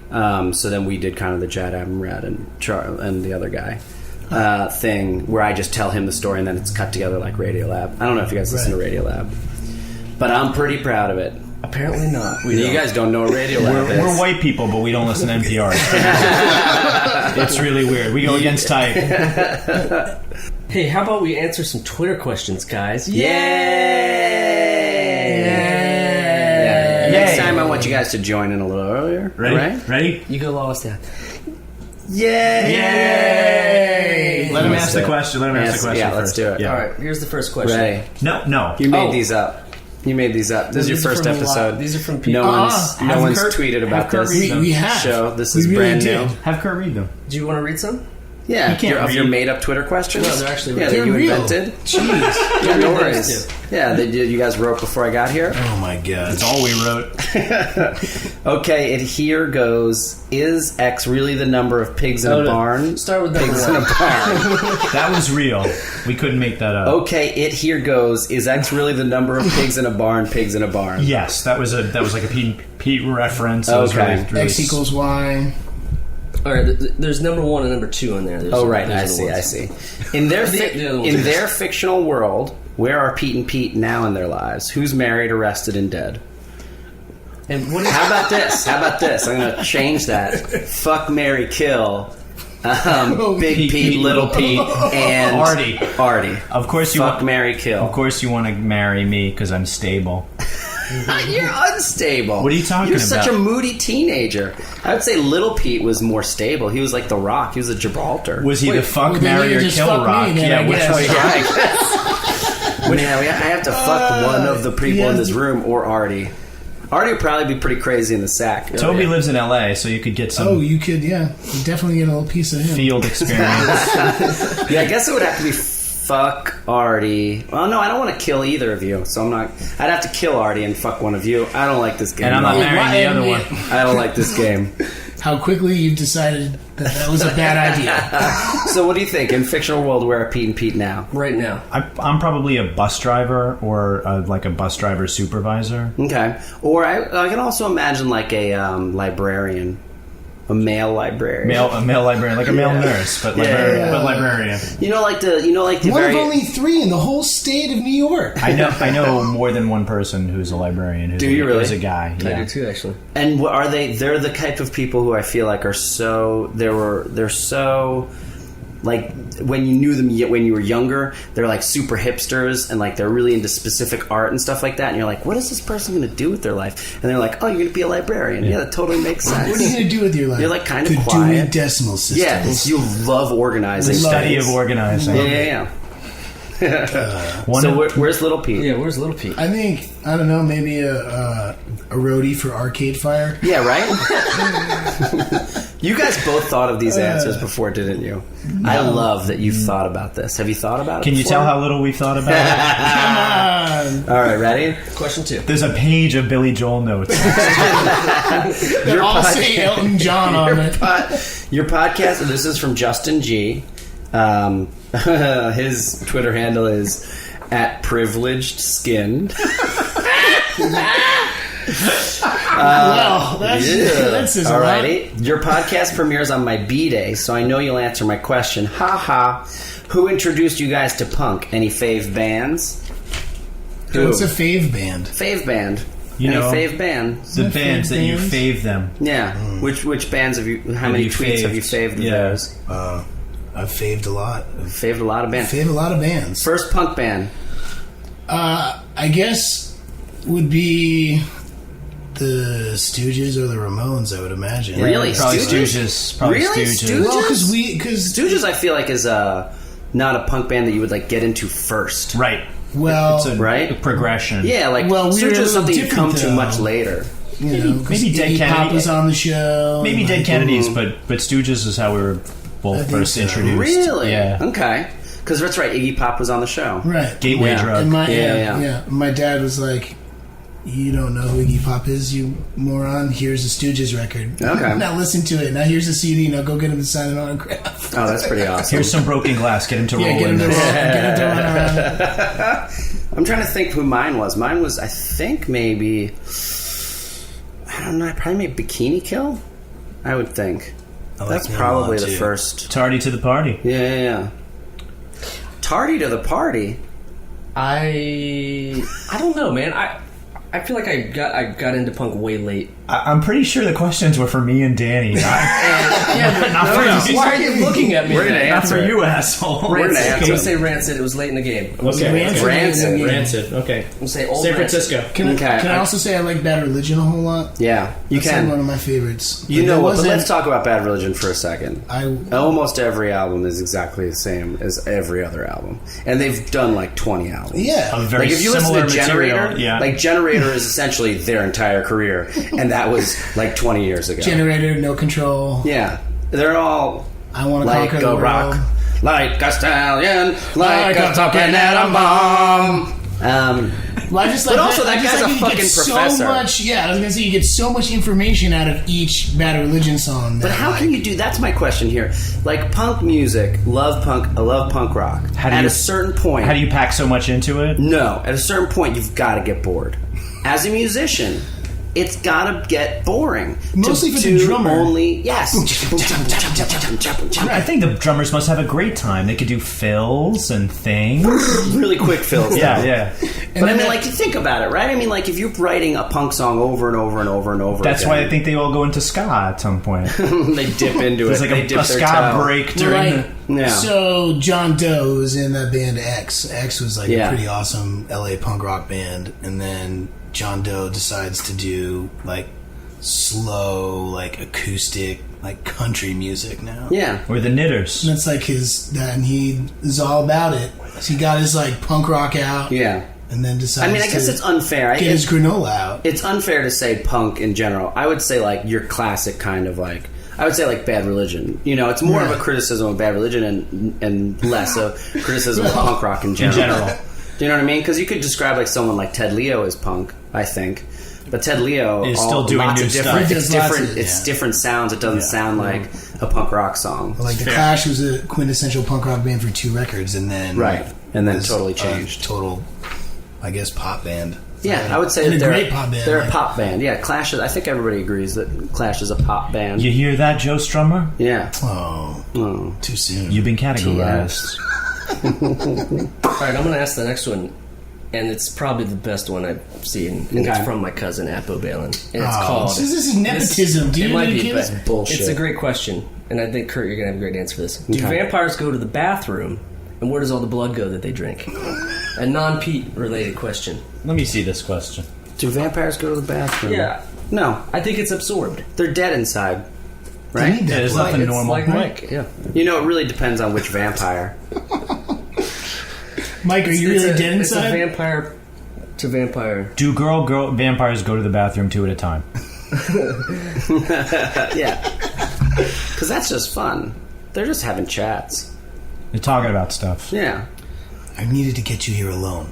So then we did kind of the Jad Abumrad and the other guy thing, where I just tell him the story, and then it's cut together like Radiolab. I don't know if you guys listen to Radiolab, but I'm pretty proud of it. Apparently not. You guys don't know what Radio Lab is. We're white people, but we don't listen to NPR. It's really weird. We go against type. Hey, how about we answer some Twitter questions, guys? Yay! Next time I want you guys to join in a little earlier. Ready? Right? Ready? You go lowest down. Yay! Let him ask the question. Yeah, let's first. do it. Yeah. All right, here's the first question. Ready? No. You made these up. You made these up. This is your These are first from a lot- episode. These are from people. No one's Kurt- tweeted about have Kurt this read them. We have. show. This We is really brand did. new. Have Kurt read them. Do you want to read some? Yeah, You can't of your read. made-up Twitter questions. No, they're actually yeah, real. that you They're real. invented. Jeez. Yeah, no Those worries. too. Yeah, you guys wrote before I got here. Oh my god. That's all we wrote. Okay, it here goes. Is X really the number of pigs in a barn? Start with number Pigs in a one. barn. That was real. We couldn't make that up. Okay, it here goes. Is X really the number of pigs in a barn? Pigs in a barn. Yes, that was like a Pete reference. It was Okay. really X equals Y. All right, there's number 1 and number 2 on there. There's Oh right, there's I the see. ones. I see. In their The other ones in are- their fictional world, where are Pete and Pete now in their lives? Who's married, arrested, and dead? And what is How about this? I'm gonna change that. Fuck, marry, kill. Big Pete, Little Pete, and Artie. Of course you Fuck, want. marry, kill. Of course you want to marry me because I'm stable. You're unstable. What are you talking You're such a about? moody teenager. I would say Little Pete was more stable. He was like the Rock. He was a Gibraltar. Was he the fuck, well, then marry, you or just kill fuck me rock? then, I which guess. way? Yeah, I have to fuck one of the people in this room or Artie. Artie would probably be pretty crazy in the sack. Toby lives in LA, so you could get some Oh, you could, yeah. You definitely get a little piece of him. field experience. Yeah, I guess it would have to be fuck Artie. Well, no, I don't want to kill either of you, so I'm not. I'd have to kill Artie and fuck one of you. I don't like this game. And I'm not Wait, marrying the other one. I don't like this game. How quickly you've decided that was a bad idea. So, what do you think in fictional world? Where are Pete and Pete now? right now? I'm probably a bus driver or like a bus driver supervisor. Okay, or I can also imagine like a librarian, a male librarian. A male librarian, like a male nurse, but librarian. But librarian. You know, like the One very. of only 3 in the whole state of New York. I know more than one person who's a librarian. Who's Do you really? Who's a guy? I Yeah. do too, actually. And what are they? They're the type of people who I feel like are so. They're so. Like when you knew them when you were younger, they're like super hipsters and like they're really into specific art and stuff like that. And you're like, what is this person going to do with their life? And they're like, oh, you're going to be a librarian. Yeah, that totally makes sense. What are you going to do with your life? You're like kind of to quiet. do decimal systems. Yeah, you love organizing. The study things. of organizing. Yeah. One So of- where's Little Pete? Yeah, where's Little Pete? I think, I don't know, maybe a roadie for Arcade Fire. Yeah, right? You guys both thought of these answers before, didn't you? I love that you've thought about this. Have you thought about it Can you before? tell how little we've thought about it? Come on. All right, ready? Question 2. There's a page of Billy Joel notes. They all say Elton John on it. Your podcast, and this is from Justin G. His Twitter handle is @privilegedskin. Well, that says a lot. Alrighty. Your podcast premieres on my B-Day, so I know you'll answer my question. Ha ha. Who introduced you guys to punk? Any fave bands? Who? What's a fave band? Fave band. You Any know, fave band? the my bands that you bands? fave them. Yeah. Which bands have you? How many you tweets have you faved? faved of Yeah. theirs? I've faved a lot. Faved a lot of bands. Faved a lot of bands. First punk band. I guess would be the Stooges or the Ramones, I would imagine. Really? Probably Stooges? Stooges. Probably Really? Stooges. Well, because Stooges, I feel like, is not a punk band that you would like get into first. Right. well, It's a Right? progression. Yeah, like Well, we were a Stooges is little something you different, come to though. much later. you know, 'cause maybe Dead Iggy Pop Kennedy- was on the show. Maybe and, Dead like, Kennedys, but Stooges is how we were I both think first so. introduced. Really? Yeah. Okay. Because that's right, Iggy Pop was on the show. right. Gateway Yeah. drug. And Yeah. my dad was like, "You don't know who Iggy Pop is, you moron. Here's a Stooges record. Okay. Now listen to it. Now here's a CD. Now go get him to sign an autograph. Oh, that's pretty awesome. Here's some broken glass. Get him to roll Yeah, get in him to this. roll. Get him to run around. I'm trying to think who mine was. Mine was, I think, maybe... I don't know, probably maybe Bikini Kill? I would think. like That's them a probably lot, the too. first... Tardy to the party. Yeah. Tardy to the party. I don't know, man. I feel like I got into punk way late. I'm pretty sure the questions were for me and Danny. Not for you. Why are you looking at me? We're gonna Not answer for it. you, asshole. We're gonna I'm answer. gonna say Rancid. It was late in the game. I'm Okay. Rancid. Okay. gonna say Old San Rancid. Francisco. Can Okay. I also say I like Bad Religion a whole lot? Yeah, you That's can. one of my favorites. You But know there what? But wasn't- let's talk about Bad Religion for a second. I Almost every album is exactly the same as every other album, and they've done like 20 albums. yeah. A very Like if you listen similar to Generator, material. Yeah. like Generator is essentially their entire career, and that was like 20 years ago. Generator, No Control. Yeah, they're all I want to like conquer a the rock, world. like a stallion, like Like a a talking atom bomb. Well, I just But like also that I just guy's like a you fucking get professor. So much, yeah, I was gonna say you get so much information out of each Bad Religion song. But how can you do? That's my question here. Like punk music, I love punk rock. How do At you- a certain point, How do you pack so much into it? No, at a certain point, you've got to get bored. As a musician, it's got to get boring. Mostly to for the do drummer. Only yes. I think the drummers must have a great time. They could do fills and things. Really quick fills. Yeah, though. yeah. But I mean, like, you think about it, right? I mean, like, if you're writing a punk song over and over and over and over That's again, why I think they all go into ska at some point. they dip into it. There's like they a dip their ska toe. break during Right. Yeah. So John Doe was in that band X. X was like Yeah. a pretty awesome LA punk rock band, and then John Doe decides to do like slow, like acoustic, like country music now. Yeah. Or the Knitters. And that's like and he is all about it. So he got his like punk rock out, Yeah. and then decides. I mean, I guess to it's unfair. get his granola out. It's unfair to say punk in general. I would say like your classic kind of like I would say like Bad Religion. You know, it's more of a criticism of Bad Religion and less a criticism of punk rock in general. Do you know what I mean? Because you could describe like someone like Ted Leo as punk, I think. But Ted Leo Is still doing lots new of different. stuff. He It's does lots different. of- It's yeah. different sounds. It doesn't sound like a punk rock song. Like the Clash was a quintessential punk rock band for 2 records, and then Right. And then was totally a changed. Total, I guess, pop band. Yeah, I would say And that a they're great pop band. They're a like- pop band. Yeah, Clash is. I think everybody agrees that Clash is a pop band. You hear that, Joe Strummer? Yeah. Oh, Oh. too soon. You've been categorized. All right, I'm gonna ask the next one, and it's probably the best one I've seen. And Okay. it's from my cousin Appo Balin, and it's Oh, called. this is nepotism, dude. It might You be, kidding? but bullshit. it's a great question, and I think Kurt, you're gonna have a great answer for this. Do Okay. vampires go to the bathroom, and where does all the blood go that they drink? A non-Pete related question. Let me see this question. Do vampires go to the bathroom? Yeah. No, I think it's absorbed. they're dead inside. They Right? need that there's blood. nothing It's normal. like right? Mike. Yeah. You know, it really depends on which vampire. Mike, are you It's really a- dead It's a inside? vampire to vampire. Do girl vampires go to the bathroom 2 at a time? Yeah. Because that's just fun. They're just having chats. They're talking about stuff. Yeah. I needed to get you here alone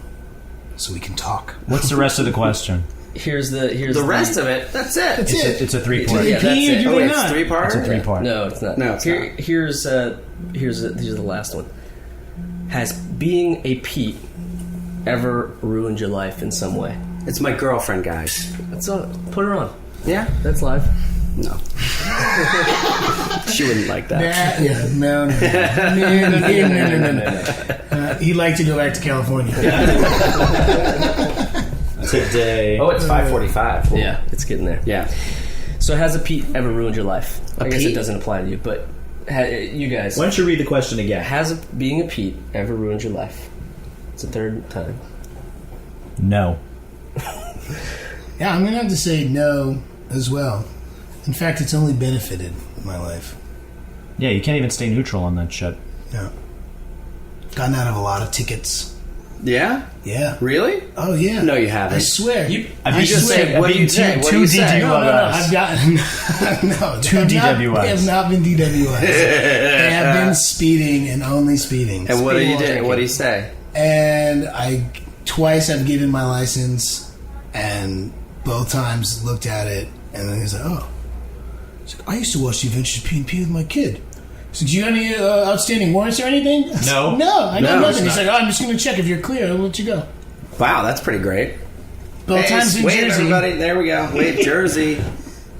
so we can talk. What's the rest of the question? Here's the The rest of it, that's it. That's it. It's a 3-part. Did Yeah, they pee that's or it. do Oh, they wait, it's not? 3-part? It's a 3-part. No, it's not. No, it's not. Here's the last one. Has being a Pete ever ruined your life in some way? It's my girlfriend, guys. That's all. Put her on. Yeah? That's live. No. She wouldn't like that. Yeah, no. He'd like to go back to California. Today. Oh, it's 5:45. Yeah, it's getting there. Yeah. So has a Pete ever ruined your life? I guess Pete? it doesn't apply to you, but you guys. Why don't you read the question again? Has being a Pete ever ruined your life? It's the third time. No. Yeah, I'm going to have to say no as well. In fact, it's only benefited my life. Yeah, you can't even stay neutral on that shit. Yeah. Gotten out of a lot of tickets. Yeah? Yeah. Really? Oh, yeah. No, you haven't. I swear. I've I been just swear. saying, What do you say? What do you say? No, I've gotten no, Two I've not- DWIs. I have not been DWIs. I have been speeding and only speeding. And what do you Speeding do? What do you say? And twice I've given my license, and both times looked at it, and then he's like, "Oh, he's like, I used to watch the Adventures of P&P with my kid." He's like, "Do you got any outstanding warrants or anything?" I said, No. no, I got No, nothing. it's He's like, "Oh, I'm just going to check if you're clear. I'll let you go." Wow, that's pretty great. Both Hey, times in wave, Jersey. everybody. There we go. Wave Jersey.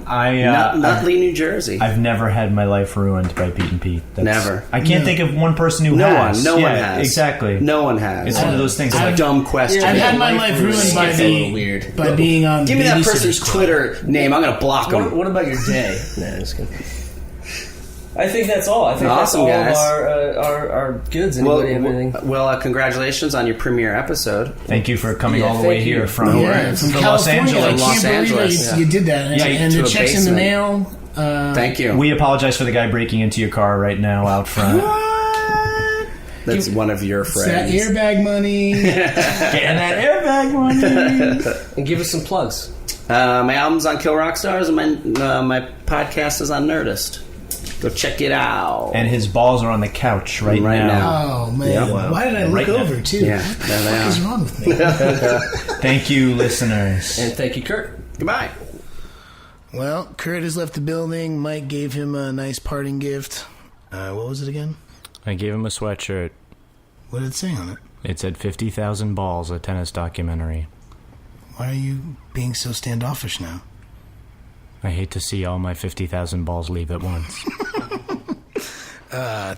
Nutley, New Jersey. I've never had my life ruined by Pete and Pete. Never. I can't think of one person who has. No one has. Exactly. No one has. It's one of those things. It's a dumb question. I've had my life ruined by being on. Give me that person's Twitter name. I'm going to block them. What about your day? No, I'm just kidding. I think that's all. I think Awesome, that's all guys. of our goods. Anybody have anything? Well, congratulations on your premiere episode. Thank you for coming all the way here from from Los California. Angeles. I can't believe that you did that. Yeah, and to the a checks in the basement. mail. Thank you. We apologize for the guy breaking into your car right now out front. That's one of your It's that friends. airbag money. Getting that airbag money. And give us some plugs. My album's on Kill Rock Stars, and my podcast is on Nerdist. Go check it out. And his balls are on the couch right now. Oh man! Yeah, wow. Why did I look Right now. over too? Yeah, What the there they fuck are. is wrong with me? Thank you, listeners. And thank you, Kurt. Goodbye. Well, Kurt has left the building. Mike gave him a nice parting gift. What was it again? I gave him a sweatshirt. What did it say on it? It said 50,000 balls, a tennis documentary. Why are you being so standoffish now? I hate to see all my 50,000 balls leave at once.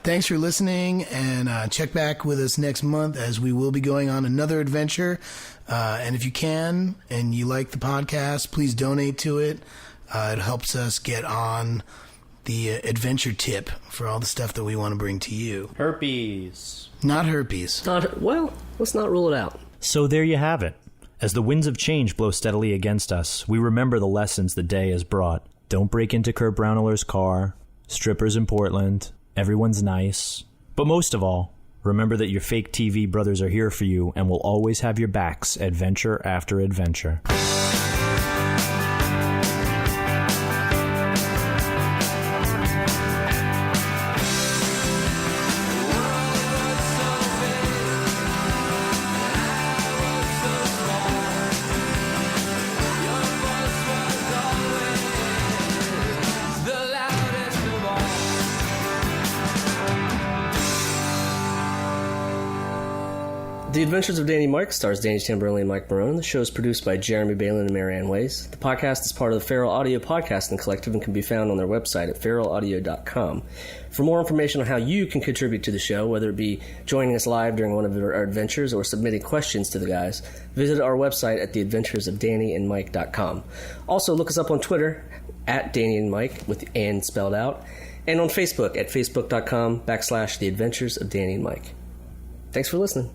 Thanks for listening, and check back with us next month as we will be going on another adventure. And if you can and you like the podcast, please donate to it. It helps us get on the adventure tip for all the stuff that we want to bring to you. Herpes. Not herpes. Well, let's not rule it out. So there you have it. As the winds of change blow steadily against us, we remember the lessons the day has brought. Don't break into Kurt Braunohler's car. Strippers in Portland. Everyone's nice. But most of all, remember that your fake TV brothers are here for you and will always have your backs adventure after adventure. The Adventures of Danny and Mike stars Danny Tamberlin and Mike Barone. The show is produced by Jeremy Balin and Marianne Ways. The podcast is part of the Feral Audio Podcasting Collective and can be found on their website at feralaudio.com. For more information on how you can contribute to the show, whether it be joining us live during one of our adventures or submitting questions to the guys, visit our website at theadventuresofdannyandmike.com. Also, look us up on Twitter at Danny and Mike with the "and" spelled out, and on Facebook at facebook.com/The Adventures of Danny and Mike. Thanks for listening.